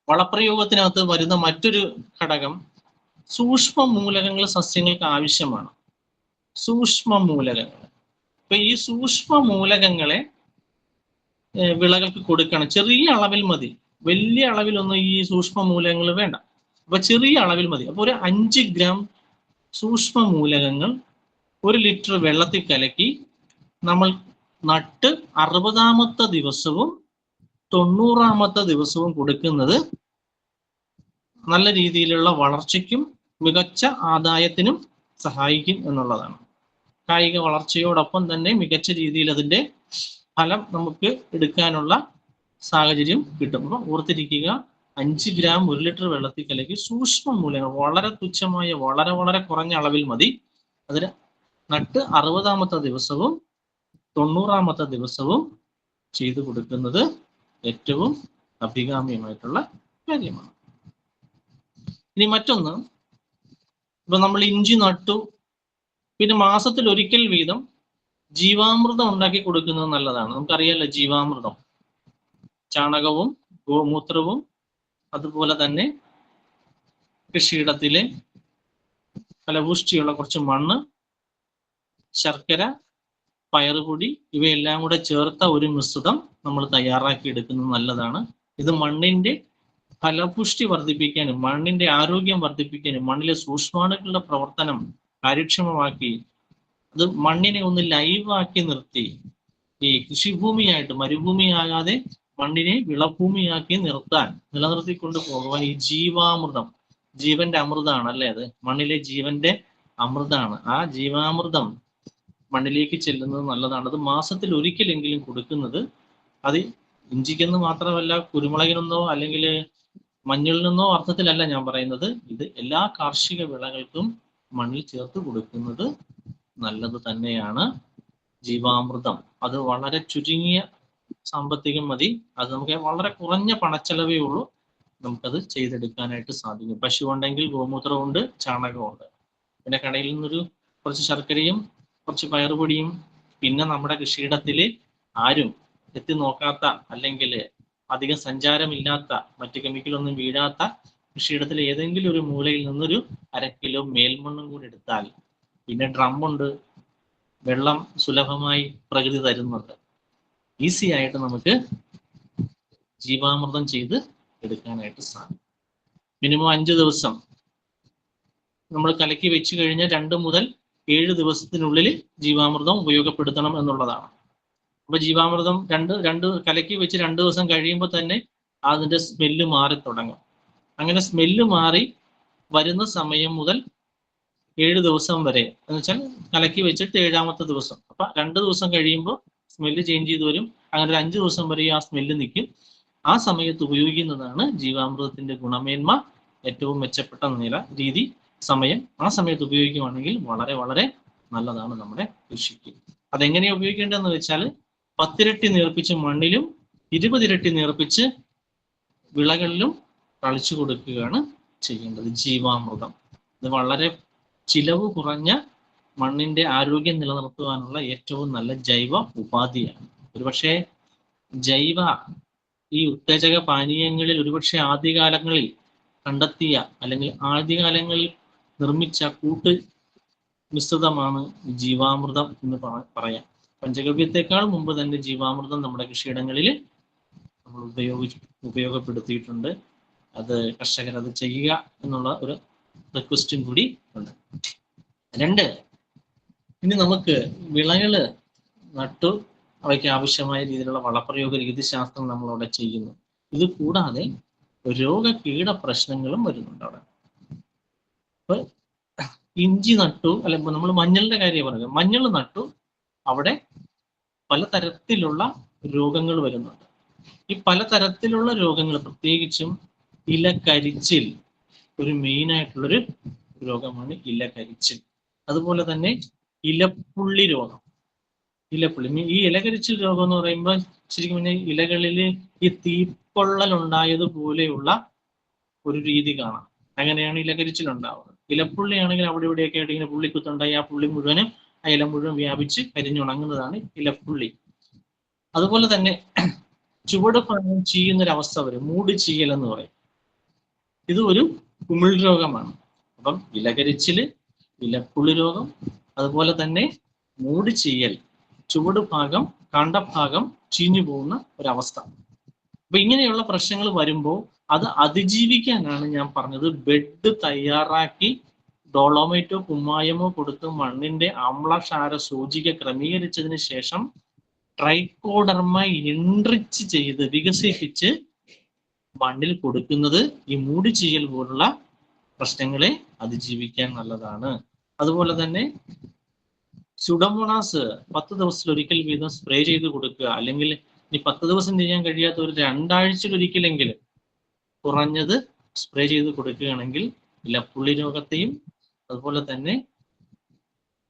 വളപ്രയോഗത്തിനകത്ത് വരുന്ന മറ്റൊരു ഘടകം സൂക്ഷ്മ മൂലകങ്ങൾ സസ്യങ്ങൾക്ക് ആവശ്യമാണ്. സൂക്ഷ്മ മൂലകങ്ങൾ. അപ്പൊ ഈ സൂക്ഷ്മ മൂലകങ്ങളെ വിളകൾക്ക് കൊടുക്കണം. ചെറിയ അളവിൽ മതി, വലിയ അളവിലൊന്നും ഈ സൂക്ഷ്മ മൂലകങ്ങൾ വേണ്ട. അപ്പൊ ചെറിയ അളവിൽ മതി. അപ്പൊ ഒരു 5 ഗ്രാം സൂക്ഷ്മ മൂലകങ്ങൾ 1 ലിറ്റർ വെള്ളത്തിൽ കലക്കി നമ്മൾ നട്ട് 60-ാമത്തെ ദിവസവും 90-ാമത്തെ ദിവസവും കൊടുക്കുന്നത് നല്ല രീതിയിലുള്ള വളർച്ചയ്ക്കും മികച്ച ആദായത്തിനും സഹായിക്കും എന്നുള്ളതാണ്. കായിക വളർച്ചയോടൊപ്പം തന്നെ മികച്ച രീതിയിൽ അതിൻ്റെ ഫലം നമുക്ക് എടുക്കാനുള്ള സാഹചര്യം കിട്ടും. അപ്പോൾ ഓർത്തിരിക്കുക, 5 ഗ്രാം 1 ലിറ്റർ വെള്ളത്തിൽ കലക്കി സൂക്ഷ്മ മൂലകങ്ങൾ വളരെ തുച്ഛമായ വളരെ കുറഞ്ഞ അളവിൽ മതി. അതിന് നട്ട് 60-ാമത്തെ ദിവസവും 90-ാമത്തെ ദിവസവും ചെയ്തു കൊടുക്കുന്നത് ഏറ്റവും അഭികാമ്യമായിട്ടുള്ള കാര്യമാണ്. ഇനി മറ്റൊന്ന്, ഇപ്പൊ നമ്മൾ ഇഞ്ചി നട്ടു, പിന്നെ മാസത്തിൽ ഒരിക്കൽ വീതം ജീവാമൃതം ഉണ്ടാക്കി കൊടുക്കുന്നത് നല്ലതാണ്. നമുക്കറിയാലോ, ജീവാമൃതം ചാണകവും ഗോമൂത്രവും അതുപോലെ തന്നെ കൃഷിയിടത്തിലെ ഫലപുഷ്ടിയുള്ള കുറച്ച് മണ്ണ്, ശർക്കര, പയറുപൊടി ഇവയെല്ലാം കൂടെ ചേർത്ത ഒരു മിശ്രിതം നമ്മൾ തയ്യാറാക്കി എടുക്കുന്നത് നല്ലതാണ്. ഇത് മണ്ണിന്റെ ഫലപുഷ്ടി വർദ്ധിപ്പിക്കാനും മണ്ണിന്റെ ആരോഗ്യം വർദ്ധിപ്പിക്കാനും മണ്ണിലെ സൂക്ഷ്മാണുക്കളുടെ പ്രവർത്തനം കാര്യക്ഷമമാക്കി അത് മണ്ണിനെ ഒന്ന് ലൈവാക്കി നിർത്തി ഈ കൃഷിഭൂമിയായിട്ട് മരുഭൂമിയാകാതെ മണ്ണിനെ വിളഭൂമിയാക്കി നിലനിർത്തിക്കൊണ്ട് പോകുവാൻ ഈ ജീവാമൃതം, ജീവന്റെ അമൃതാണ് അല്ലേ, അത് മണ്ണിലെ ജീവന്റെ അമൃതാണ്. ആ ജീവാമൃതം മണ്ണിലേക്ക് ചെല്ലുന്നത് നല്ലതാണ്. അത് മാസത്തിൽ ഒരിക്കലെങ്കിലും കൊടുക്കുന്നത്, അത് ഇഞ്ചിക്കെന്ന് മാത്രമല്ല കുരുമുളകിനെന്നോ അല്ലെങ്കിൽ മഞ്ഞളിൽ നിന്നോ അർത്ഥത്തിലല്ല ഞാൻ പറയുന്നത്. ഇത് എല്ലാ കാർഷിക വിളകൾക്കും മണ്ണിൽ ചേർത്ത് കൊടുക്കുന്നത് നല്ലത് തന്നെയാണ്. ജീവാമൃതം അത് വളരെ ചുരുങ്ങിയ സാമ്പത്തികം മതി, അത് നമുക്ക് വളരെ കുറഞ്ഞ പണച്ചെലവേ ഉള്ളൂ, നമുക്കത് ചെയ്തെടുക്കാനായിട്ട് സാധിക്കും. പശു ഉണ്ടെങ്കിൽ ഗോമൂത്രമുണ്ട്, ചാണകമുണ്ട്, പിന്നെ കടയിൽ നിന്നൊരു കുറച്ച് ശർക്കരയും കുറച്ച് പയറുപൊടിയും, പിന്നെ നമ്മുടെ കൃഷിയിടത്തിൽ ആരും എത്തി നോക്കാത്ത അല്ലെങ്കിൽ അധികം സഞ്ചാരമില്ലാത്ത, മറ്റ് കെമിക്കലൊന്നും വീഴാത്ത കൃഷിയിടത്തിൽ ഏതെങ്കിലും ഒരു മൂലയിൽ നിന്നൊരു 1/2 കിലോ മേൽമണ്ണും കൂടി എടുത്താൽ, പിന്നെ ഡ്രമ്മുണ്ട്, വെള്ളം സുലഭമായി പ്രകൃതി തരുന്നുണ്ട്, ഈസി ആയിട്ട് നമുക്ക് ജീവാമൃതം ചെയ്ത് എടുക്കാനായിട്ട് സാധിക്കും. മിനിമം 5 ദിവസം നമ്മൾ കലക്കി വെച്ച് കഴിഞ്ഞാൽ 2 മുതൽ 7 ദിവസത്തിനുള്ളിൽ ജീവാമൃതം ഉപയോഗപ്പെടുത്തണം എന്നുള്ളതാണ്. അപ്പൊ ജീവാമൃതം രണ്ട് കലക്കി വെച്ച് 2 ദിവസം കഴിയുമ്പോൾ തന്നെ അതിന്റെ സ്മെല്ല് മാറി തുടങ്ങും. അങ്ങനെ സ്മെല്ല് മാറി വരുന്ന സമയം മുതൽ 7 ദിവസം വരെ, എന്ന് വെച്ചാൽ കലക്കി വെച്ചിട്ട് 7ാമത്തെ ദിവസം, അപ്പൊ 2 ദിവസം കഴിയുമ്പോൾ സ്മെല്ല് ചേഞ്ച് ചെയ്ത് വരും. അങ്ങനെ ഒരു 5 ദിവസം വരെ ആ സ്മെല്ല് നിൽക്കും. ആ സമയത്ത് ഉപയോഗിക്കുന്നതാണ് ജീവാമൃതത്തിന്റെ ഗുണമേന്മ ഏറ്റവും മെച്ചപ്പെട്ട രീതി, സമയം. ആ സമയത്ത് ഉപയോഗിക്കുകയാണെങ്കിൽ വളരെ വളരെ നല്ലതാണ് നമ്മുടെ കൃഷിക്ക്. അതെങ്ങനെയാണ് ഉപയോഗിക്കേണ്ടതെന്ന് വെച്ചാൽ 10 ഇരട്ടി നേർപ്പിച്ച് മണ്ണിലും 20 ഇരട്ടി നേർപ്പിച്ച് വിളകളിലും തളിച്ചു കൊടുക്കുകയാണ് ചെയ്യേണ്ടത് ജീവാമൃതം. ഇത് വളരെ ചിലവ് കുറഞ്ഞ മണ്ണിന്റെ ആരോഗ്യം നിലനിർത്തുവാനുള്ള ഏറ്റവും നല്ല ജൈവ ഉപാധിയാണ്. ഒരുപക്ഷെ ജൈവ ഈ ഉത്തേജക പാനീയങ്ങളിൽ ഒരുപക്ഷെ ആദ്യകാലങ്ങളിൽ കണ്ടെത്തിയ അല്ലെങ്കിൽ ആദ്യകാലങ്ങളിൽ നിർമ്മിച്ച കൂട്ട് മിശ്രിതമാണ് ജീവാമൃതം എന്ന് പറയാം. പഞ്ചഗവ്യത്തെക്കാൾ മുമ്പ് തന്നെ ജീവാമൃതം നമ്മുടെ കൃഷിയിടങ്ങളിൽ നമ്മൾ ഉപയോഗപ്പെടുത്തിയിട്ടുണ്ട്. അത് കർഷകർ അത് ചെയ്യുക എന്നുള്ള ഒരു റിക്വസ്റ്റും കൂടി ഉണ്ട്. 2, ഇനി നമുക്ക് വിളകള് നട്ടു അവയ്ക്ക് ആവശ്യമായ രീതിയിലുള്ള വളപ്രയോഗ രീതിശാസ്ത്രം നമ്മളവിടെ ചെയ്യുന്നു. ഇത് കൂടാതെ രോഗകീട പ്രശ്നങ്ങളും വരുന്നുണ്ട് അവിടെ. അപ്പൊ ഇഞ്ചി നട്ടു, അല്ലെങ്കിൽ നമ്മൾ മഞ്ഞളിന്റെ കാര്യം പറയുന്നത്, മഞ്ഞൾ നട്ടു, അവിടെ പലതരത്തിലുള്ള രോഗങ്ങൾ വരുന്നുണ്ട്. ഈ പലതരത്തിലുള്ള രോഗങ്ങൾ, പ്രത്യേകിച്ചും ഇലകരിച്ചിൽ ഒരു മെയിൻ ആയിട്ടുള്ളൊരു രോഗമാണ് ഇലകരിച്ചിൽ. അതുപോലെ തന്നെ ഇലപ്പുള്ളി രോഗം. ഇലപ്പുള്ളി, ഈ ഇലകരിച്ചിൽ രോഗം എന്ന് പറയുമ്പോൾ ശരിക്കും പിന്നെ ഇലകളിൽ ഈ തീപ്പൊള്ളൽ ഉണ്ടായതുപോലെയുള്ള ഒരു രീതി കാണാം. അങ്ങനെയാണ് ഇലകരിച്ചിൽ ഉണ്ടാവുന്നത്. ഇലപ്പുള്ളി ആണെങ്കിൽ അവിടെ ഇവിടെയൊക്കെ ആയിട്ട് ഇങ്ങനെ പുള്ളിക്കുത്തുണ്ടായി ആ പുള്ളി മുഴുവനും ആ ഇല മുഴുവൻ വ്യാപിച്ച് കരിഞ്ഞുണങ്ങുന്നതാണ് ഇലപ്പുള്ളി. അതുപോലെ തന്നെ ചുവട് ഭാഗം ചീയുന്നൊരവസ്ഥ വരും, മൂട് ചീയൽ എന്ന് പറയും. ഇത് ഒരു കുമിൾ രോഗമാണ്. അപ്പം ഇലകരിച്ചില്, ഇലപ്പുള്ളി രോഗം, അതുപോലെ തന്നെ മൂട് ചീയൽ, ചുവട് ഭാഗം, കാണ്ഡഭാഗം ചീഞ്ഞു പോകുന്ന ഒരവസ്ഥ. അപ്പൊ ഇങ്ങനെയുള്ള പ്രശ്നങ്ങൾ വരുമ്പോൾ അത് അതിജീവിക്കാനാണ് ഞാൻ പറഞ്ഞത് ബെഡ് തയ്യാറാക്കി ഡോളോമൈറ്റോ കുമ്മായമോ കൊടുത്ത് മണ്ണിന്റെ അമ്ലക്ഷാര സൂചിക ക്രമീകരിച്ചതിന് ശേഷം ട്രൈക്കോഡർമ എൻറിച്ച് ചെയ്ത് വികസിപ്പിച്ച് മണ്ണിൽ കൊടുക്കുന്നത് ഈ മൂട് ചെയ്യൽ പോലുള്ള പ്രശ്നങ്ങളെ അതിജീവിക്കാൻ നല്ലതാണ്. അതുപോലെ തന്നെ സുഡോമോണാസ് 10 ദിവസത്തിലൊരിക്കൽ വീതം സ്പ്രേ ചെയ്ത് കൊടുക്കുക. അല്ലെങ്കിൽ ഇനി 10 ദിവസം ചെയ്യാൻ കഴിയാത്ത ഒരു 2 ആഴ്ചയിലൊരിക്കലെങ്കിലും കുറഞ്ഞത് സ്പ്രേ ചെയ്ത് കൊടുക്കുകയാണെങ്കിൽ ഇലപ്പുള്ളി രോഗത്തെയും അതുപോലെ തന്നെ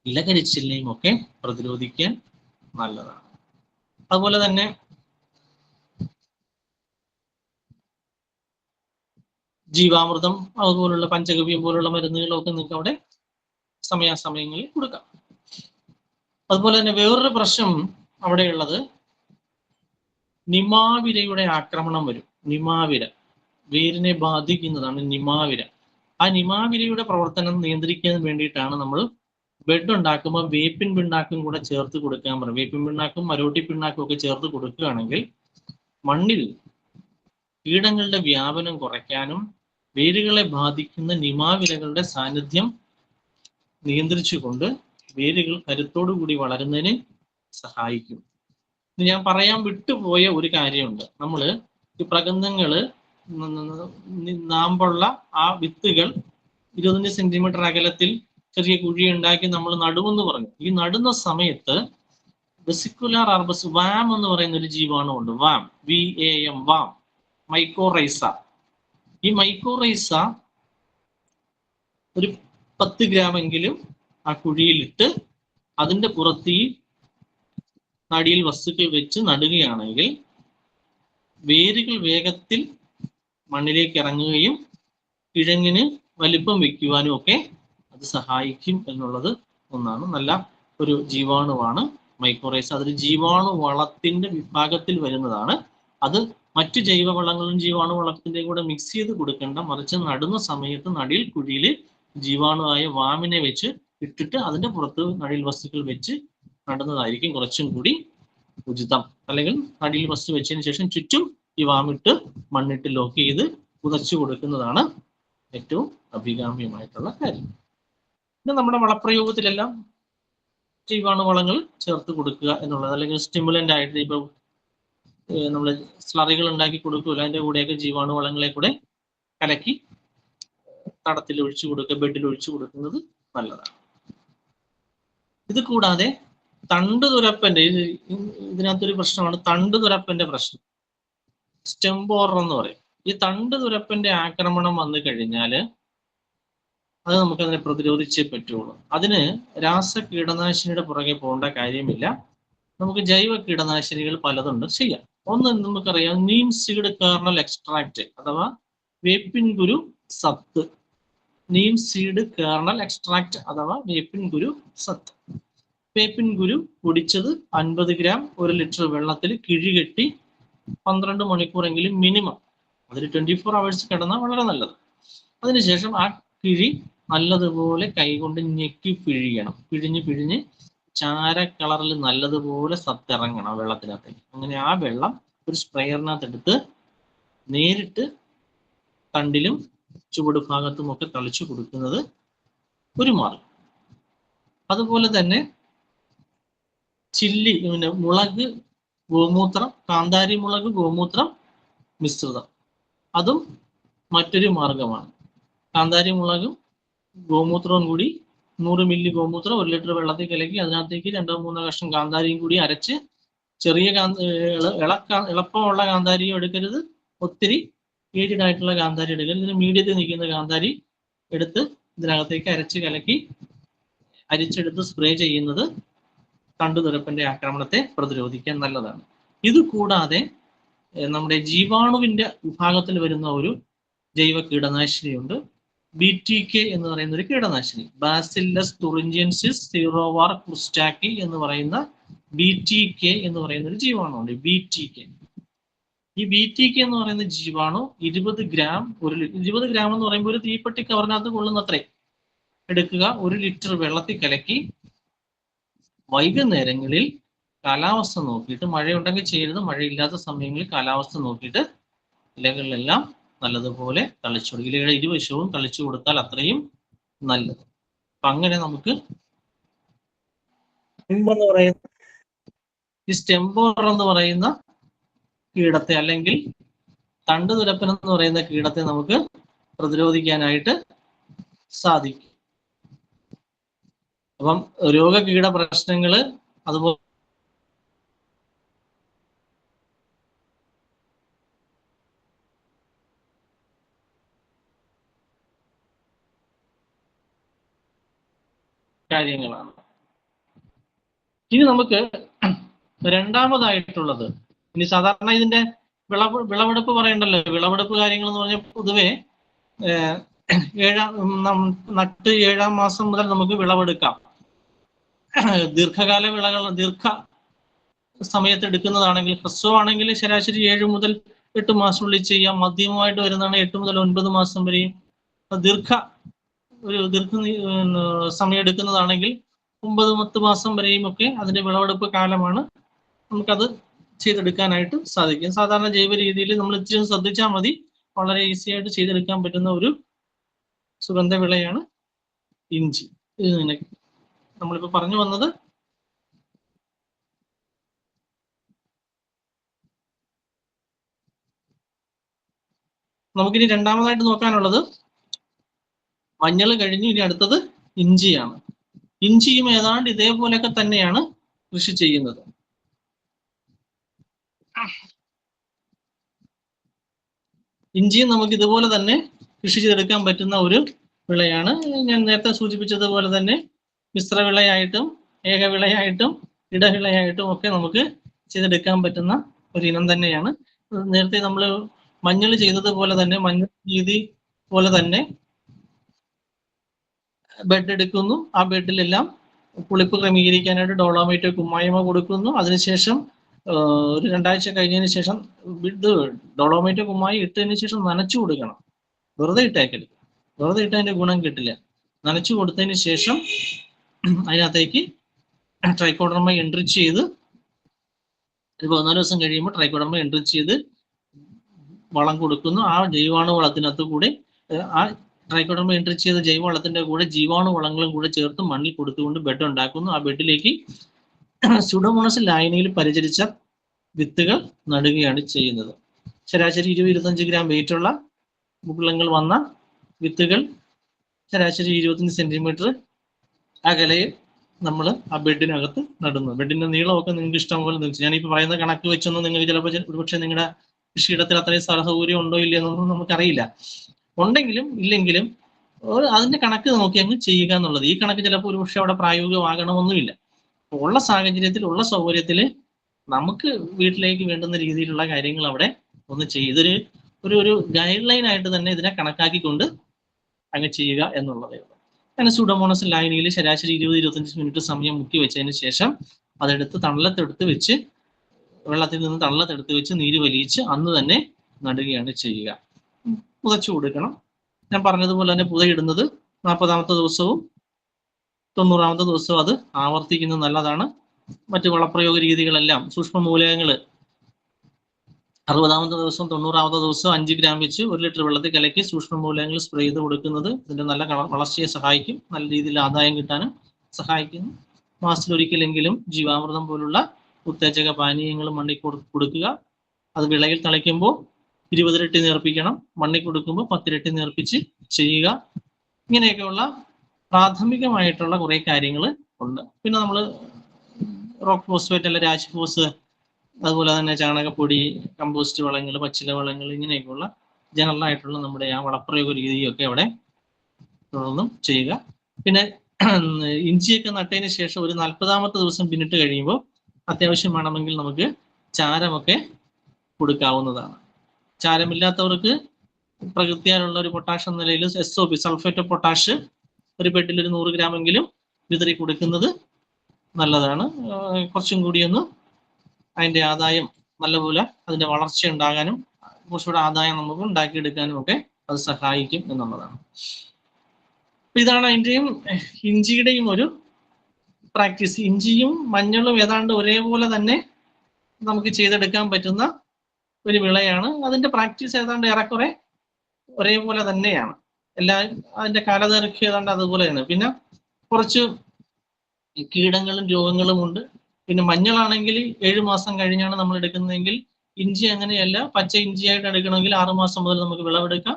ഇലകരിച്ചിലിനെയും ഒക്കെ പ്രതിരോധിക്കാൻ നല്ലതാണ്. അതുപോലെ തന്നെ ജീവാമൃതം, അതുപോലുള്ള പഞ്ചഗവ്യം പോലുള്ള മരുന്നുകളൊക്കെ നിങ്ങൾക്ക് അവിടെ സമയാസമയങ്ങളിൽ കൊടുക്കാം. അതുപോലെ തന്നെ വേറൊരു പ്രശ്നം അവിടെയുള്ളത് നിമാവിരയുടെ ആക്രമണം വരും. നിമാവിര വേരിനെ ബാധിക്കുന്നതാണ് നിമാവിര. ആ നിമാവിരയുടെ പ്രവർത്തനം നിയന്ത്രിക്കാൻ വേണ്ടിയിട്ടാണ് നമ്മൾ ബെഡ് ഉണ്ടാക്കുമ്പോൾ വേപ്പിൻ പിണ്ണാക്കും കൂടെ ചേർത്ത് കൊടുക്കാൻ പറയും. വേപ്പിൻ പിണ്ണാക്കും മരോട്ടി പിണ്ണാക്കും ഒക്കെ ചേർത്ത് കൊടുക്കുകയാണെങ്കിൽ മണ്ണിൽ കീടങ്ങളുടെ വ്യാപനം കുറയ്ക്കാനും വേരുകളെ ബാധിക്കുന്ന നിമാവിരകളുടെ സാന്നിധ്യം നിയന്ത്രിച്ചുകൊണ്ട് വേരുകൾ കരുത്തോടു കൂടി വളരുന്നതിന് സഹായിക്കും. ഞാൻ പറയാൻ വിട്ടുപോയ ഒരു കാര്യമുണ്ട്. നമ്മൾ ഈ പ്രഗന്ധങ്ങള് നാമ്പുള്ള ആ വിത്തുകൾ 25 സെന്റിമീറ്റർ അകലത്തിൽ ചെറിയ കുഴി ഉണ്ടാക്കി നമ്മൾ നടുവെന്ന് പറഞ്ഞു. ഈ നടുന്ന സമയത്ത് വെസിക്കുലാർ ആർബസ് വാം എന്ന് പറയുന്ന ഒരു ജീവാണുണ്ട്. VAM, VAM, VAM, mycorrhiza. ഈ മൈക്കോറൈസ ഒരു 10 ഗ്രാമെങ്കിലും ആ കുഴിയിലിട്ട് അതിന്റെ പുറത്ത് ഈ നടിയിൽ വസ്തുക്കൾ വെച്ച് നടുകയാണെങ്കിൽ വേരുകൾ വേഗത്തിൽ മണ്ണിലേക്ക് ഇറങ്ങുകയും കിഴങ്ങിന് വലിപ്പം വെക്കുവാനും ഒക്കെ അത് സഹായിക്കും എന്നുള്ളത് ഒന്നാണ്. നല്ല ഒരു ജീവാണുവാണ് മൈക്കോറൈസ. അതൊരു ജീവാണു വളത്തിന്റെ വിഭാഗത്തിൽ വരുന്നതാണ്. അത് മറ്റു ജൈവവളങ്ങളും ജീവാണുവളത്തിന്റെയും കൂടെ മിക്സ് ചെയ്ത് കൊടുക്കേണ്ട, മറിച്ച് നടുന്ന സമയത്ത് നടിയിൽ കുഴിയിൽ ജീവാണുവായ വാമിനെ വെച്ച് ഇട്ടിട്ട് അതിന്റെ പുറത്ത് നടിയിൽ വസ്തുക്കൾ വെച്ച് നടുന്നതായിരിക്കും കുറച്ചും കൂടി ഉചിതം. അല്ലെങ്കിൽ നടിയിൽ വസ്തു വെച്ചതിന് ശേഷം ചുറ്റും ഈ വാമിട്ട് മണ്ണിട്ട് ലോക്ക് ചെയ്ത് പുതച്ചു കൊടുക്കുന്നതാണ് ഏറ്റവും അഭികാമ്യമായിട്ടുള്ള കാര്യം. പിന്നെ നമ്മുടെ വളപ്രയോഗത്തിലെല്ലാം ജീവാണുവളങ്ങൾ ചേർത്ത് കൊടുക്കുക എന്നുള്ളത്, അല്ലെങ്കിൽ സ്റ്റിമുലന്റ് ആയിട്ട് ഇപ്പൊ നമ്മൾ സ്ലറികൾ ഉണ്ടാക്കി കൊടുക്കുകയില്ല, അതിന്റെ കൂടെയൊക്കെ ജീവാണുവളങ്ങളെ കൂടെ കലക്കി തടത്തിൽ ഒഴിച്ചു കൊടുക്കുക, ബെഡിൽ ഒഴിച്ചു കൊടുക്കുന്നത് നല്ലതാണ്. ഇത് കൂടാതെ തണ്ടുതുരപ്പന്റെ ഇതിനകത്തൊരു പ്രശ്നമാണ് തണ്ടുതുരപ്പന്റെ പ്രശ്നം, സ്റ്റെം ബോറർ എന്ന് പറയും. ഈ തണ്ടുതുരപ്പന്റെ ആക്രമണം വന്നു കഴിഞ്ഞാൽ അത് നമുക്കതിനെ പ്രതിരോധിച്ചേ പറ്റുള്ളൂ. അതിന് രാസ കീടനാശിനിയുടെ പുറകെ പോകേണ്ട കാര്യമില്ല. നമുക്ക് ജൈവ കീടനാശിനികൾ പലതുണ്ട് ചെയ്യാം. ഒന്ന് നമുക്കറിയാം, നീം സീഡ് കേർണൽ എക്സ്ട്രാക്ട് അഥവാ വേപ്പിൻ കുരു സത്ത്. നീം സീഡ് കേർണൽ എക്സ്ട്രാക്ട് അഥവാ വേപ്പിൻ കുരു സത്ത്. വേപ്പിൻ കുരു പൊടിച്ചത് 50 ഗ്രാം 1 ലിറ്റർ വെള്ളത്തിൽ കിഴികെട്ടി 12 മണിക്കൂറെങ്കിലും മിനിമം, അതിൽ 24 hours കിടന്നാൽ വളരെ നല്ലത്. അതിനുശേഷം ആ കിഴി നല്ലതുപോലെ കൈകൊണ്ട് ഞെക്കി പിഴിയണം. പിഴിഞ്ഞ് ചാര കളറിൽ നല്ലതുപോലെ സത്തിറങ്ങണം വെള്ളത്തിനകത്തേക്ക്. അങ്ങനെ ആ വെള്ളം ഒരു സ്പ്രെയറിനകത്ത് എടുത്ത് നേരിട്ട് തണ്ടിലും ചുവട് ഭാഗത്തും ഒക്കെ തളിച്ചു കൊടുക്കുന്നത് ഒരു മാർഗം. അതുപോലെ തന്നെ ചില്ലി, മുളക് ഗോമൂത്രം, കാന്താരി മുളക് ഗോമൂത്രം മിശ്രിതം, അതും മറ്റൊരു മാർഗമാണ്. കാന്താരി മുളകും ഗോമൂത്രവും കൂടി 100 മില്ലി ഗോമൂത്രം 1 ലിറ്റർ വെള്ളത്തിൽ കലക്കി അതിനകത്തേക്ക് 2-3 കഷ്ണം കാന്താരിയും കൂടി അരച്ച്, ചെറിയ എളുപ്പമുള്ള കാന്താരിയും എടുക്കരുത്, ഒത്തിരി ഏജ്ഡ് ആയിട്ടുള്ള കാന്താരി എടുക്കരുത്, ഇതിന് മീഡിയത്തിൽ നിൽക്കുന്ന കാന്താരി എടുത്ത് ഇതിനകത്തേക്ക് അരച്ച് കലക്കി അരിച്ചെടുത്ത് സ്പ്രേ ചെയ്യുന്നത് തണ്ടുതുരപ്പന്റെ ആക്രമണത്തെ പ്രതിരോധിക്കാൻ നല്ലതാണ്. ഇത് കൂടാതെ നമ്മുടെ ജീവാണുവിന്റെ വിഭാഗത്തിൽ വരുന്ന ഒരു ജൈവ കീടനാശിനിയുണ്ട്, BTK എന്ന് പറയുന്ന ഒരു കീടനാശിനി. ബാസില്ലസ് തുറിഞ്ചിയൻസിസ് സീറോവാർ ക്രുസ്റ്റാക്കി എന്ന് പറയുന്ന BTK എന്ന് പറയുന്ന ഒരു ജീവാണുണ്ട്. BTK, ഈ BTK എന്ന് പറയുന്ന ജീവാണു 20 ഗ്രാം 20 ഗ്രാം എന്ന് പറയുമ്പോൾ ഒരു തീപ്പെട്ടി കവറിനകത്ത് കൊള്ളുന്നത്രേ എടുക്കുക. 1 ലിറ്റർ വെള്ളത്തിൽ കലക്കി വൈകുന്നേരങ്ങളിൽ കാലാവസ്ഥ നോക്കിയിട്ട്, മഴയുണ്ടെങ്കിൽ ചെയ്യരുത്, മഴയില്ലാത്ത സമയങ്ങളിൽ കാലാവസ്ഥ നോക്കിയിട്ട് ഇലകളിലെല്ലാം നല്ലതുപോലെ തളിച്ചു കൊടുക്കുക. ഇലയുടെ ഇരുവശവും തളിച്ചു കൊടുത്താൽ അത്രയും നല്ലത്. അപ്പൊ അങ്ങനെ നമുക്ക് ഈ സ്റ്റെം ബോറർ എന്ന് പറയുന്ന കീടത്തെ, അല്ലെങ്കിൽ തണ്ടുതുരപ്പൻ എന്ന് പറയുന്ന കീടത്തെ നമുക്ക് പ്രതിരോധിക്കാനായിട്ട് സാധിക്കും. അപ്പം രോഗകീട പ്രശ്നങ്ങള് അതുപോലെ കാര്യങ്ങളാണ്. ഇനി നമുക്ക് രണ്ടാമതായിട്ടുള്ളത്, ഇനി സാധാരണ ഇതിന്റെ വിളവെടുപ്പ് പറയണ്ടല്ലോ. വിളവെടുപ്പ് കാര്യങ്ങൾ എന്ന് പറഞ്ഞാൽ പൊതുവെ നട്ട് 7-ാം മാസം മുതൽ നമുക്ക് വിളവെടുക്കാം. ദീർഘകാല വിളകൾ ദീർഘ സമയത്ത് എടുക്കുന്നതാണെങ്കിൽ, ഹ്രസ്വമാണെങ്കിൽ ശരാശരി 7 മുതൽ 8 മാസത്തിനുള്ളിൽ ചെയ്യാം. മധ്യമമായിട്ട് വരുന്നതാണ് 8 മുതൽ 9 മാസം വരെയും. ദീർഘ സമയം എടുക്കുന്നതാണെങ്കിൽ 9-10 മാസം വരെയും ഒക്കെ അതിന്റെ വിളവെടുപ്പ് കാലമാണ്. നമുക്കത് ചെയ്തെടുക്കാനായിട്ട് സാധിക്കും. സാധാരണ ജൈവ രീതിയിൽ നമ്മൾ ഇച്ചിരി ശ്രദ്ധിച്ചാൽ മതി, വളരെ ഈസി ആയിട്ട് ചെയ്തെടുക്കാൻ പറ്റുന്ന ഒരു സുഗന്ധ വിളയാണ് ഇഞ്ചി. ഇത് നമ്മളിപ്പോ പറഞ്ഞു വന്നത് നമുക്കിനി രണ്ടാമതായിട്ട് നോക്കാനുള്ളത് മഞ്ഞൾ കഴിഞ്ഞു. ഇനി അടുത്തത് ഇഞ്ചിയാണ്. ഇഞ്ചിയും ഏതാണ്ട് ഇതേപോലെയൊക്കെ തന്നെയാണ് കൃഷി ചെയ്യുന്നത്. ഇഞ്ചിയും നമുക്ക് ഇതുപോലെ തന്നെ കൃഷി ചെയ്തെടുക്കാൻ പറ്റുന്ന ഒരു വിളയാണ്. ഞാൻ നേരത്തെ സൂചിപ്പിച്ചതുപോലെ തന്നെ മിശ്രവിളയായിട്ടും ഏകവിളയായിട്ടും ഇടവിളയായിട്ടും ഒക്കെ നമുക്ക് ചെയ്തെടുക്കാൻ പറ്റുന്ന ഒരു ഇനം തന്നെയാണ്. നേരത്തെ നമ്മൾ മഞ്ഞൾ ചെയ്തതുപോലെ തന്നെ, മഞ്ഞൾ രീതി പോലെ തന്നെ ബെഡ് എടുക്കുന്നു. ആ ബെഡിലെല്ലാം പുളിപ്പ് ക്രമീകരിക്കാനായിട്ട് ഡോളോമൈറ്റ് കുമ്മായമ കൊടുക്കുന്നു. അതിനുശേഷം ഒരു 2 ആഴ്ച കഴിഞ്ഞതിന് ശേഷം ഇത് ഡോളോമൈറ്റ് കുമ്മായി ഇട്ടതിന് ശേഷം നനച്ചു കൊടുക്കണം. വെറുതെ ഇട്ടേക്കരുത്. വെറുതെ ഇട്ടതിന്റെ ഗുണം കിട്ടില്ല. നനച്ചു കൊടുത്തതിന് ശേഷം അതിനകത്തേക്ക് ട്രൈക്കോഡർമ എൻട്രിച്ച് ചെയ്ത് 14 ദിവസം കഴിയുമ്പോൾ ട്രൈക്കോഡർമ എൻട്രിച്ച് ചെയ്ത് വളം കൊടുക്കുന്നു. ആ ജൈവാണു വളത്തിനകത്ത് കൂടെ ആ ട്രൈക്കോഡർമ എൻട്രിച്ച് ചെയ്ത ജൈവവളത്തിന്റെ കൂടെ ജീവാണു വളങ്ങളും കൂടെ ചേർത്ത് മണ്ണിൽ കൊടുത്തുകൊണ്ട് ബെഡ് ഉണ്ടാക്കുന്നു. ആ ബെഡിലേക്ക് സ്യൂഡോമോണസ് ലായനിയിൽ പരിചരിച്ച വിത്തുകൾ നടുകയാണ് ചെയ്യുന്നത്. ശരാശരി 20-25 ഗ്രാം വെയിറ്റ് ഉള്ള മുകുളങ്ങൾ വന്ന വിത്തുകൾ ശരാശരി 25 സെന്റിമീറ്റർ അകലയിൽ നമ്മൾ ആ ബെഡിനകത്ത് നടുന്നു. ബെഡിന്റെ നീളമൊക്കെ നിങ്ങൾക്ക് ഇഷ്ടം പോലെ നിൽച്ചു. ഞാനിപ്പോൾ പറയുന്ന കണക്ക് വെച്ചൊന്നും നിങ്ങൾക്ക് ചിലപ്പോൾ ഒരുപക്ഷെ നിങ്ങളുടെ കൃഷിയിടത്തിൽ അത്രയും സൗകര്യം ഉണ്ടോ ഇല്ലയോ എന്നൊന്നും നമുക്കറിയില്ല. ഉണ്ടെങ്കിലും ഇല്ലെങ്കിലും അതിന്റെ കണക്ക് നോക്കി അങ്ങ് ചെയ്യുക എന്നുള്ളത്. ഈ കണക്ക് ചിലപ്പോൾ ഒരുപക്ഷെ അവിടെ പ്രായോഗികമാകണമെന്നുമില്ല. ഉള്ള സാഹചര്യത്തിൽ ഉള്ള സൗകര്യത്തിൽ നമുക്ക് വീട്ടിലേക്ക് വേണ്ടുന്ന രീതിയിലുള്ള കാര്യങ്ങൾ അവിടെ ഒന്ന് ചെയ്തൊരു ഒരു ഗൈഡ് ലൈൻ ആയിട്ട് തന്നെ ഇതിനെ കണക്കാക്കിക്കൊണ്ട് അങ്ങ് ചെയ്യുക എന്നുള്ളതേ ഉള്ളൂ. അങ്ങനെ സ്യൂഡോമോണസ് ലായനിയിൽ ശരാശരി 20-25 മിനിറ്റ് സമയം മുക്കി വെച്ചതിന് ശേഷം അതെടുത്ത് തണലത്തെടുത്ത് വെച്ച് വെള്ളത്തിൽ നിന്ന് തണലത്തെടുത്ത് വെച്ച് നീര് വലിയിച്ച് അന്ന് തന്നെ നടുകയാണ് ചെയ്യുക. പുതച്ചു കൊടുക്കണം. ഞാൻ പറഞ്ഞതുപോലെ തന്നെ പുതയിടുന്നത് 40-ാമത്തെ ദിവസവും 90-ാമത്തെ ദിവസവും അത് ആവർത്തിക്കുന്നത് നല്ലതാണ്. മറ്റ് വളപ്രയോഗ രീതികളെല്ലാം സൂക്ഷ്മ മൂലകങ്ങൾ 60-ാമത്തെ ദിവസം 90-ാമത്തെ ദിവസം 5 ഗ്രാം വെച്ച് 1 ലിറ്റർ വെള്ളത്തിൽ കലക്കി സൂക്ഷ്മ മൂലകങ്ങൾ സ്പ്രേ ചെയ്ത് കൊടുക്കുന്നത് ഇതിന്റെ നല്ല വളർച്ചയെ സഹായിക്കും. നല്ല രീതിയിൽ ആദായം കിട്ടാനും സഹായിക്കുന്നു. മാസത്തിലൊരിക്കലെങ്കിലും ജീവാമൃതം പോലുള്ള ഉത്തേജക പാനീയങ്ങൾ മണ്ണിൽ കൊടുക്കുക. അത് വിളയിൽ തളിക്കുമ്പോൾ 20 ഇരട്ടി നേർപ്പിക്കണം. മണ്ണിൽ കൊടുക്കുമ്പോൾ 10 ഇരട്ടി നേർപ്പിച്ച് ചെയ്യുക. ഇങ്ങനെയൊക്കെയുള്ള പ്രാഥമികമായിട്ടുള്ള കുറെ കാര്യങ്ങൾ ഉണ്ട്. പിന്നെ നമ്മൾ റോക്ക് ഫോസ്ഫേറ്റ് അല്ല രാജ്ഫോസ്, അതുപോലെ തന്നെ ചാണകപ്പൊടി, കമ്പോസ്റ്റ് വളങ്ങൾ, പച്ചില വളങ്ങൾ, ഇങ്ങനെയൊക്കെയുള്ള ജനറൽ ആയിട്ടുള്ള നമ്മുടെ ആ വളപ്രയോഗ രീതിയൊക്കെ അവിടെ തുടർന്നും ചെയ്യുക. പിന്നെ ഇഞ്ചിയൊക്കെ നട്ടതിന് ശേഷം ഒരു 40-ാമത്തെ ദിവസം പിന്നിട്ട് കഴിയുമ്പോൾ അത്യാവശ്യം വേണമെങ്കിൽ നമുക്ക് ചാരമൊക്കെ കൊടുക്കാവുന്നതാണ്. ചാരമില്ലാത്തവർക്ക് പ്രകൃതിയാലുള്ള ഒരു പൊട്ടാഷ് എന്ന നിലയിൽ SOP സൾഫേറ്റ് ഓഫ് പൊട്ടാഷ് ഒരു ബെഡിൽ ഒരു 100 ഗ്രാമെങ്കിലും വിതറി കൊടുക്കുന്നത് നല്ലതാണ്. കുറച്ചും കൂടിയൊന്ന് അതിന്റെ ആദായം നല്ലപോലെ അതിന്റെ വളർച്ച ഉണ്ടാകാനും കുറച്ചുകൂടെ ആദായം നമുക്ക് ഉണ്ടാക്കിയെടുക്കാനും ഒക്കെ അത് സഹായിക്കും എന്നുള്ളതാണ്. ഇതാണ് അതിൻ്റെയും ഇഞ്ചിയുടെയും ഒരു പ്രാക്ടീസ്. ഇഞ്ചിയും മഞ്ഞളും ഏതാണ്ട് ഒരേപോലെ തന്നെ നമുക്ക് ചെയ്തെടുക്കാൻ പറ്റുന്ന ഒരു വിളയാണ്. അതിന്റെ പ്രാക്ടീസ് ഏതാണ്ട് ഏറെക്കുറെ ഒരേപോലെ തന്നെയാണ്. അതിന്റെ കാലദൈർഘ്യം ഏതാണ്ട് അതുപോലെ തന്നെ. പിന്നെ കുറച്ച് കീടങ്ങളും രോഗങ്ങളും ഉണ്ട്. പിന്നെ മഞ്ഞളാണെങ്കിൽ 7 മാസം കഴിഞ്ഞാണ് നമ്മൾ എടുക്കുന്നതെങ്കിൽ ഇഞ്ചി അങ്ങനെയല്ല. പച്ച ഇഞ്ചിയായിട്ട് എടുക്കണമെങ്കിൽ 6 മാസം മുതൽ നമുക്ക് വിളവെടുക്കാം.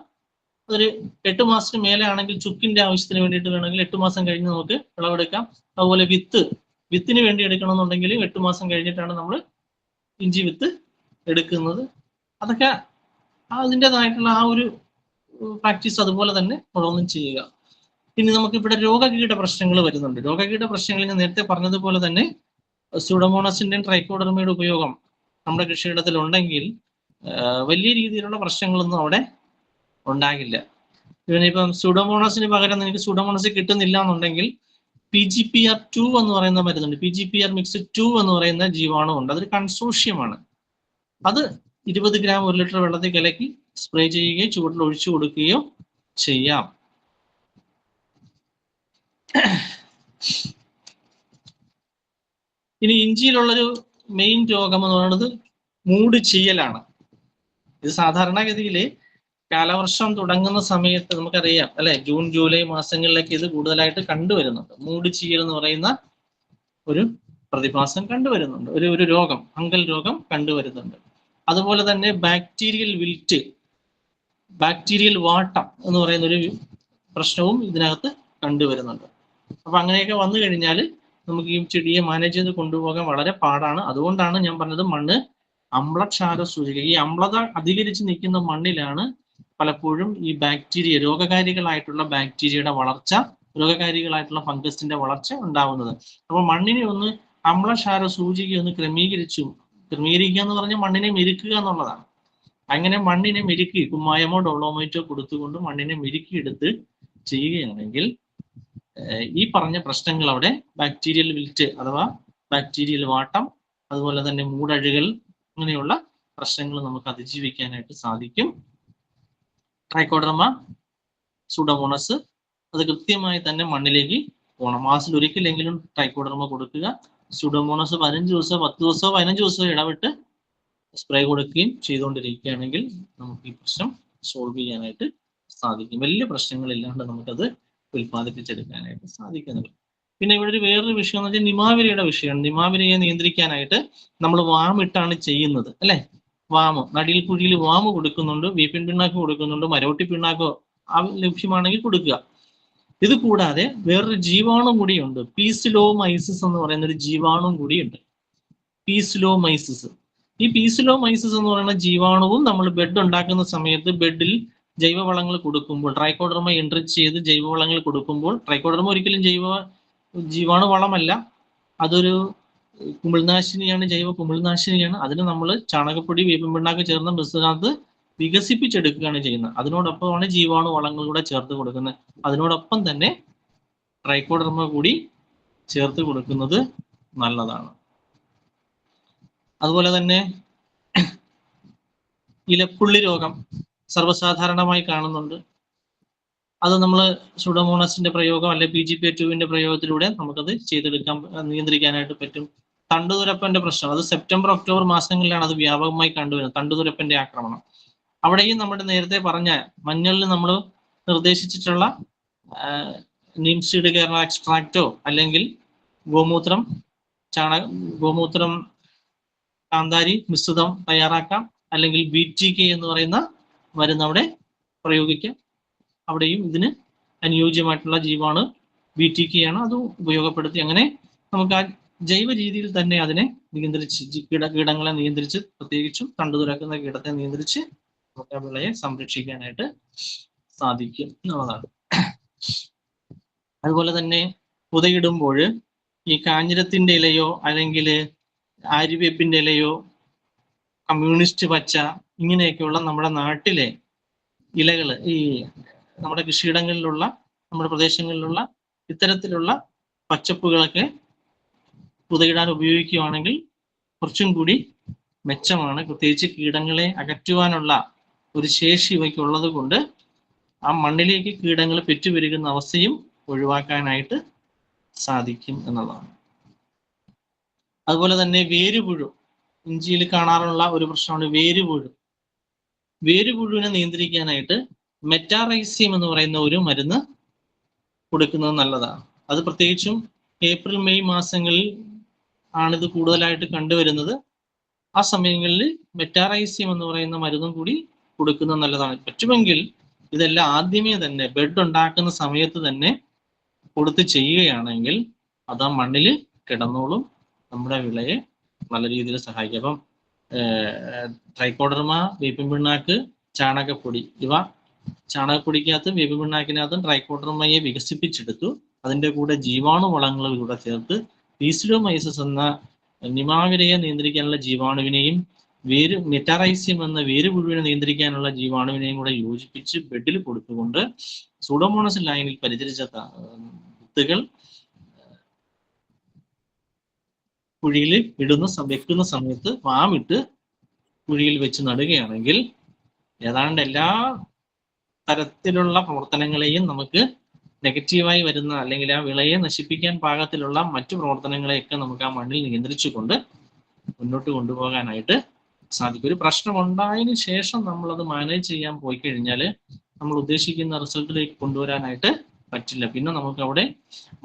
ഒരു 8 മാസത്തിന് മേലെ ആണെങ്കിൽ ചുക്കിന്റെ ആവശ്യത്തിന് വേണ്ടിയിട്ട് വേണമെങ്കിൽ 8 മാസം കഴിഞ്ഞ് നമുക്ക് വിളവെടുക്കാം. അതുപോലെ വിത്തിന് വേണ്ടി എടുക്കണമെന്നുണ്ടെങ്കിൽ 8 മാസം കഴിഞ്ഞിട്ടാണ് നമ്മൾ ഇഞ്ചി വിത്ത് എടുക്കുന്നത്. അതൊക്കെ അതിൻ്റെതായിട്ടുള്ള ആ ഒരു പ്രാക്ടീസ് അതുപോലെ തന്നെ തുടർന്നും ചെയ്യുക. ഇനി നമുക്ക് ഇവിടെ രോഗകീട പ്രശ്നങ്ങൾ വരുന്നുണ്ട്. രോഗകീട പ്രശ്നങ്ങൾ ഞാൻ നേരത്തെ പറഞ്ഞതുപോലെ തന്നെ സ്യൂഡോമോണസിന്റെയും ട്രൈക്കോഡർമയുടെ ഉപയോഗം നമ്മുടെ കൃഷിയിടത്തിൽ ഉണ്ടെങ്കിൽ വലിയ രീതിയിലുള്ള പ്രശ്നങ്ങളൊന്നും അവിടെ ഉണ്ടാകില്ല. ഇവനിപ്പം സ്യൂഡോമോണസിന് പകരം നിങ്ങൾക്ക് സ്യൂഡോമോണസ് കിട്ടുന്നില്ല എന്നുണ്ടെങ്കിൽ PGPR2 എന്ന് പറയുന്ന മരുന്നുണ്ട്. PGPR മിക്സ് 2 എന്ന് പറയുന്ന ജീവാണുണ്ട്. അതൊരു കൺസോഷ്യമാണ്. അത് 20 ഗ്രാം 1 ലിറ്റർ വെള്ളത്തിൽ കലക്കി സ്പ്രേ ചെയ്യുകയോ ചൂടിൽ ഒഴിച്ചു കൊടുക്കുകയോ ചെയ്യാം. ഇനി ഇഞ്ചിയിലുള്ളൊരു മെയിൻ രോഗം എന്ന് പറയുന്നത് മൂട് ചീയലാണ്. ഇത് സാധാരണഗതിയിൽ കാലവർഷം തുടങ്ങുന്ന സമയത്ത് നമുക്കറിയാം അല്ലെ, ജൂൺ ജൂലൈ മാസങ്ങളിലേക്ക് ഇത് കൂടുതലായിട്ട് കണ്ടുവരുന്നുണ്ട്. മൂട് ചീയൽ എന്ന് പറയുന്ന ഒരു പ്രതിഭാസം കണ്ടുവരുന്നുണ്ട്. ഒരു രോഗം, ഫംഗൽ രോഗം കണ്ടുവരുന്നുണ്ട്. അതുപോലെ തന്നെ ബാക്ടീരിയൽ വിൽറ്റ്, ബാക്ടീരിയൽ വാട്ടം എന്ന് പറയുന്ന ഒരു പ്രശ്നവും ഇതിനകത്ത് കണ്ടുവരുന്നുണ്ട്. അപ്പൊ അങ്ങനെയൊക്കെ വന്നു കഴിഞ്ഞാൽ നമുക്ക് ഈ ചെടിയെ മാനേജ് ചെയ്ത് കൊണ്ടുപോകാൻ വളരെ പാടാണ്. അതുകൊണ്ടാണ് ഞാൻ പറഞ്ഞത് മണ്ണ് അമ്ലക്ഷാര സൂചിക. ഈ അമ്ലത അധികരിച്ച് നിൽക്കുന്ന മണ്ണിലാണ് പലപ്പോഴും ഈ ബാക്ടീരിയ, രോഗകാരികളായിട്ടുള്ള ബാക്ടീരിയയുടെ വളർച്ച, രോഗകാരികളായിട്ടുള്ള ഫംഗസിന്റെ വളർച്ച ഉണ്ടാവുന്നത്. അപ്പൊ മണ്ണിനെ ഒന്ന് അമ്ലക്ഷാര സൂചിക ഒന്ന് ക്രമീകരിക്കുക എന്ന് പറഞ്ഞാൽ മണ്ണിനെ മെരുക്കുക എന്നുള്ളതാണ്. അങ്ങനെ മണ്ണിനെ മെരുക്കി കുമ്മായമോ ഡോളോമൈറ്റോ കൊടുത്തുകൊണ്ട് മണ്ണിനെ മെരുക്കിയെടുത്ത് ചെയ്യുകയാണെങ്കിൽ ഈ പറഞ്ഞ പ്രശ്നങ്ങൾ അവിടെ ബാക്ടീരിയൽ വിൽറ്റ് അഥവാ ബാക്ടീരിയൽ വാട്ടം, അതുപോലെ തന്നെ മൂടഴുകൽ, അങ്ങനെയുള്ള പ്രശ്നങ്ങൾ നമുക്ക് അതിജീവിക്കാനായിട്ട് സാധിക്കും. ട്രൈക്കോഡർമ, സൂഡോമോണസ് അത് കൃത്യമായി തന്നെ മണ്ണിലേക്ക് പോകണം. മാസത്തിൽ ഒരിക്കലെങ്കിലും ട്രൈക്കോഡർമ കൊടുക്കുക. സൂഡോമോണസ് 15 ദിവസമോ 10 ദിവസമോ 15 ദിവസമോ ഇടവിട്ട് സ്പ്രേ കൊടുക്കുകയും ചെയ്തുകൊണ്ടിരിക്കുകയാണെങ്കിൽ നമുക്ക് ഈ പ്രശ്നം സോൾവ് ചെയ്യാനായിട്ട് സാധിക്കും. വലിയ പ്രശ്നങ്ങളില്ലാണ്ട് നമുക്കത് ഉൽപ്പാദിപ്പിച്ചെടുക്കാനായിട്ട് സാധിക്കുന്നുള്ളൂ. പിന്നെ ഇവിടെ ഒരു വേറൊരു വിഷയം എന്ന് വെച്ചാൽ നിമാവിരയുടെ വിഷയമാണ്. നിമാവിരയെ നിയന്ത്രിക്കാനായിട്ട് നമ്മൾ വാമിട്ടാണ് ചെയ്യുന്നത്, അല്ലെ? വാമ്, നടിയിൽ കുഴിയിൽ വാമ് കൊടുക്കുന്നുണ്ട്, വേപ്പിൻ പിണ്ണാക്ക് കൊടുക്കുന്നുണ്ട്, മരോട്ടി പിണ്ണാക്കോ ലഭ്യമാണെങ്കിൽ കൊടുക്കുക. ഇത് കൂടാതെ വേറൊരു ജീവാണു കൂടിയുണ്ട്, പീസിലോമൈസിസ് എന്ന് പറയുന്ന ഒരു ജീവാണു കൂടിയുണ്ട്. പീസിലോമൈസിസ്. ഈ പീസിലോമൈസിസ് എന്ന് പറയുന്ന ജീവാണുവും നമ്മൾ ബെഡ് ഉണ്ടാക്കുന്ന സമയത്ത് ബെഡിൽ ജൈവവളങ്ങൾ കൊടുക്കുമ്പോൾ, ട്രൈക്കോഡർമ എൻട്രിച്ച് ചെയ്ത് ജൈവവളങ്ങൾ കൊടുക്കുമ്പോൾ, ട്രൈക്കോഡർമ ഒരിക്കലും ജീവാണു വളമല്ല, അതൊരു കുമിൾനാശിനിയാണ്, ജൈവ കുമിൾനാശിനിയാണ്. അതിന് നമ്മൾ ചാണകപ്പൊടി, വേപ്പിൻ പിണ്ണാക്ക് ചേർന്ന മിശ്രിതത്ത് വികസിപ്പിച്ചെടുക്കുകയാണ് ചെയ്യുന്നത്. അതിനോടൊപ്പമാണ് ജീവാണു വളങ്ങൾ ചേർത്ത് കൊടുക്കുന്നത്. അതിനോടൊപ്പം തന്നെ ട്രൈക്കോഡർമ കൂടി ചേർത്ത് കൊടുക്കുന്നത് നല്ലതാണ്. അതുപോലെ തന്നെ ഇലപ്പുള്ളി രോഗം സർവ്വസാധാരണമായി കാണുന്നുണ്ട്. അത് നമ്മൾ സൂഡോമോണസിന്റെ പ്രയോഗം അല്ലെ PGP2 പ്രയോഗത്തിലൂടെ നമുക്കത് ചെയ്തെടുക്കാൻ, നിയന്ത്രിക്കാനായിട്ട് പറ്റും. തണ്ടുതുരപ്പന്റെ പ്രശ്നം, അത് സെപ്റ്റംബർ ഒക്ടോബർ മാസങ്ങളിലാണ് അത് വ്യാപകമായി കണ്ടുവരുന്നത്, തണ്ടുതുരപ്പന്റെ ആക്രമണം. അവിടെയും നമ്മുടെ നേരത്തെ പറഞ്ഞ മഞ്ഞളിൽ നമ്മൾ നിർദ്ദേശിച്ചിട്ടുള്ള നീംസീഡ് കേരള എക്സ്ട്രാക്റ്റോ അല്ലെങ്കിൽ ഗോമൂത്രം കാന്താരി മിശ്രിതം തയ്യാറാക്കാം, അല്ലെങ്കിൽ BTK എന്ന് പറയുന്ന മരുന്ന് അവിടെ പ്രയോഗിക്കാം. അവിടെയും ഇതിന് അനുയോജ്യമായിട്ടുള്ള ജീവാണ് BTK ആണ്, അത് ഉപയോഗപ്പെടുത്തി അങ്ങനെ നമുക്ക് ആ ജൈവ രീതിയിൽ തന്നെ അതിനെ നിയന്ത്രിച്ച്, കീടങ്ങളെ നിയന്ത്രിച്ച്, പ്രത്യേകിച്ചും തണ്ടുതുരക്കുന്ന കീടത്തെ നിയന്ത്രിച്ച് നമുക്ക് ആ വിളയെ സംരക്ഷിക്കാനായിട്ട് സാധിക്കും എന്നുള്ളതാണ്. അതുപോലെ തന്നെ പുതയിടുമ്പോൾ ഈ കാഞ്ഞിരത്തിന്റെ ഇലയോ അല്ലെങ്കിൽ ആര്യവേപ്പിന്റെ ഇലയോ കമ്മ്യൂണിസ്റ്റ് പച്ച ഇങ്ങനെയൊക്കെയുള്ള നമ്മുടെ നാട്ടിലെ ഇലകൾ, ഈ നമ്മുടെ കൃഷിയിടങ്ങളിലുള്ള, നമ്മുടെ പ്രദേശങ്ങളിലുള്ള ഇത്തരത്തിലുള്ള പച്ചപ്പുകളൊക്കെ പുതയിടാൻ ഉപയോഗിക്കുകയാണെങ്കിൽ കുറച്ചും കൂടി മെച്ചമാണ്. പ്രത്യേകിച്ച് കീടങ്ങളെ അകറ്റുവാനുള്ള ഒരു ശേഷി ഇവയ്ക്കുള്ളത് കൊണ്ട് ആ മണ്ണിലേക്ക് കീടങ്ങൾ പെറ്റുപെരുകുന്ന അവസ്ഥയും ഒഴിവാക്കാനായിട്ട് സാധിക്കും എന്നുള്ളതാണ്. അതുപോലെ തന്നെ വേരുപുഴു, ഇഞ്ചിയിൽ കാണാറുള്ള ഒരു പ്രശ്നമാണ് വേരുപുഴു. വേരുപുഴുവിനെ നിയന്ത്രിക്കാനായിട്ട് മെറ്റാറൈസിയം എന്ന് പറയുന്ന ഒരു മരുന്ന് കൊടുക്കുന്നത് നല്ലതാണ്. അത് പ്രത്യേകിച്ചും ഏപ്രിൽ മെയ് മാസങ്ങളിൽ ആണിത് കൂടുതലായിട്ട് കണ്ടുവരുന്നത്. ആ സമയങ്ങളിൽ മെറ്റാറൈസിയം എന്ന് പറയുന്ന മരുന്നും കൂടി കൊടുക്കുന്നത് നല്ലതാണ്. പറ്റുമെങ്കിൽ ഇതെല്ലാം ആദ്യമേ തന്നെ ബെഡ് ഉണ്ടാക്കുന്ന സമയത്ത് തന്നെ കൊടുത്ത് ചെയ്യുകയാണെങ്കിൽ അത് ആ മണ്ണിൽ കിടന്നോളും, നമ്മുടെ വിളയെ നല്ല രീതിയിൽ സഹായിക്കും. അപ്പം ട്രൈക്കോഡർമ, വേപ്പിൻ പിണ്ണാക്ക്, ചാണകപ്പൊടി, ഇവ ചാണകപ്പൊടിക്കകത്തും വേപ്പിൻ പിണ്ണാക്കിനകത്തും ട്രൈക്കോഡർമയെ വികസിപ്പിച്ചെടുത്തു. അതിൻ്റെ കൂടെ ജീവാണു വളങ്ങൾ കൂടെ ചേർത്ത് പീസിലോമൈസിസ് എന്ന നിമാവിരയെ നിയന്ത്രിക്കാനുള്ള ജീവാണുവിനെയും മെറ്റാറൈസിയം എന്ന വേരുപുഴുവിനെ നിയന്ത്രിക്കാനുള്ള ജീവാണുവിനെയും കൂടെ യോജിപ്പിച്ച് ബെഡിൽ കൊടുത്തുകൊണ്ട് സൂഡോമോണസ് ലൈനിൽ പരിചരിച്ച വിത്തുകൾ കുഴിയിൽ വെക്കുന്ന സമയത്ത് വാമിട്ട് കുഴിയിൽ വെച്ച് നടുകയാണെങ്കിൽ ഏതാണ്ട് എല്ലാ തരത്തിലുള്ള പ്രവർത്തനങ്ങളെയും നമുക്ക് നെഗറ്റീവായി വരുന്ന അല്ലെങ്കിൽ ആ വിളയെ നശിപ്പിക്കാൻ പാകത്തിലുള്ള മറ്റു പ്രവർത്തനങ്ങളെയൊക്കെ നമുക്ക് ആ മണ്ണിൽ നിയന്ത്രിച്ചുകൊണ്ട് മുന്നോട്ട് കൊണ്ടുപോകാനായിട്ട് സാധിക്കും. ഒരു പ്രശ്നം ഉണ്ടായതിനു ശേഷം നമ്മളത് മാനേജ് ചെയ്യാൻ പോയി കഴിഞ്ഞാൽ നമ്മൾ ഉദ്ദേശിക്കുന്ന റിസൾട്ടിലേക്ക് കൊണ്ടുവരാനായിട്ട് പറ്റില്ല. പിന്നെ നമുക്ക് അവിടെ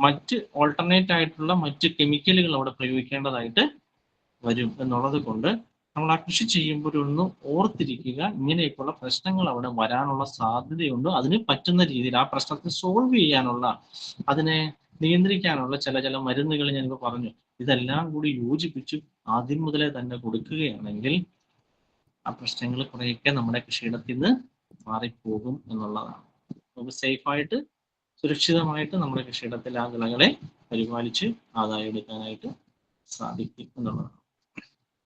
മറ്റ് ഓൾട്ടർനേറ്റ് ആയിട്ടുള്ള മറ്റ് കെമിക്കലുകൾ അവിടെ പ്രയോഗിക്കേണ്ടതായിട്ട് വരും എന്നുള്ളത് കൊണ്ട് നമ്മൾ ആ കൃഷി ചെയ്യുമ്പോൾ ഒന്ന് ഓർത്തിരിക്കുക, ഇങ്ങനെയൊക്കെയുള്ള പ്രശ്നങ്ങൾ അവിടെ വരാനുള്ള സാധ്യതയുണ്ട്. അതിന് പറ്റുന്ന രീതിയിൽ ആ പ്രശ്നത്തെ സോൾവ് ചെയ്യാനുള്ള, അതിനെ നിയന്ത്രിക്കാനുള്ള ചില മരുന്നുകൾ ഞാനിപ്പോൾ പറഞ്ഞു, ഇതെല്ലാം കൂടി യോജിപ്പിച്ച് ആദ്യം മുതലേ തന്നെ കൊടുക്കുകയാണെങ്കിൽ ആ പ്രശ്നങ്ങൾ കുറേയൊക്കെ നമ്മുടെ കൃഷിയിടത്തിൽ നിന്ന് മാറിപ്പോകും എന്നുള്ളതാണ്. നമുക്ക് സേഫായിട്ട് സുരക്ഷിതമായിട്ട് നമ്മുടെ കൃഷിയിടത്തിൽ ആ വിളകളെ പരിപാലിച്ച് ആദായം എടുക്കാനായിട്ട് സാധിക്കും എന്നുള്ളതാണ്.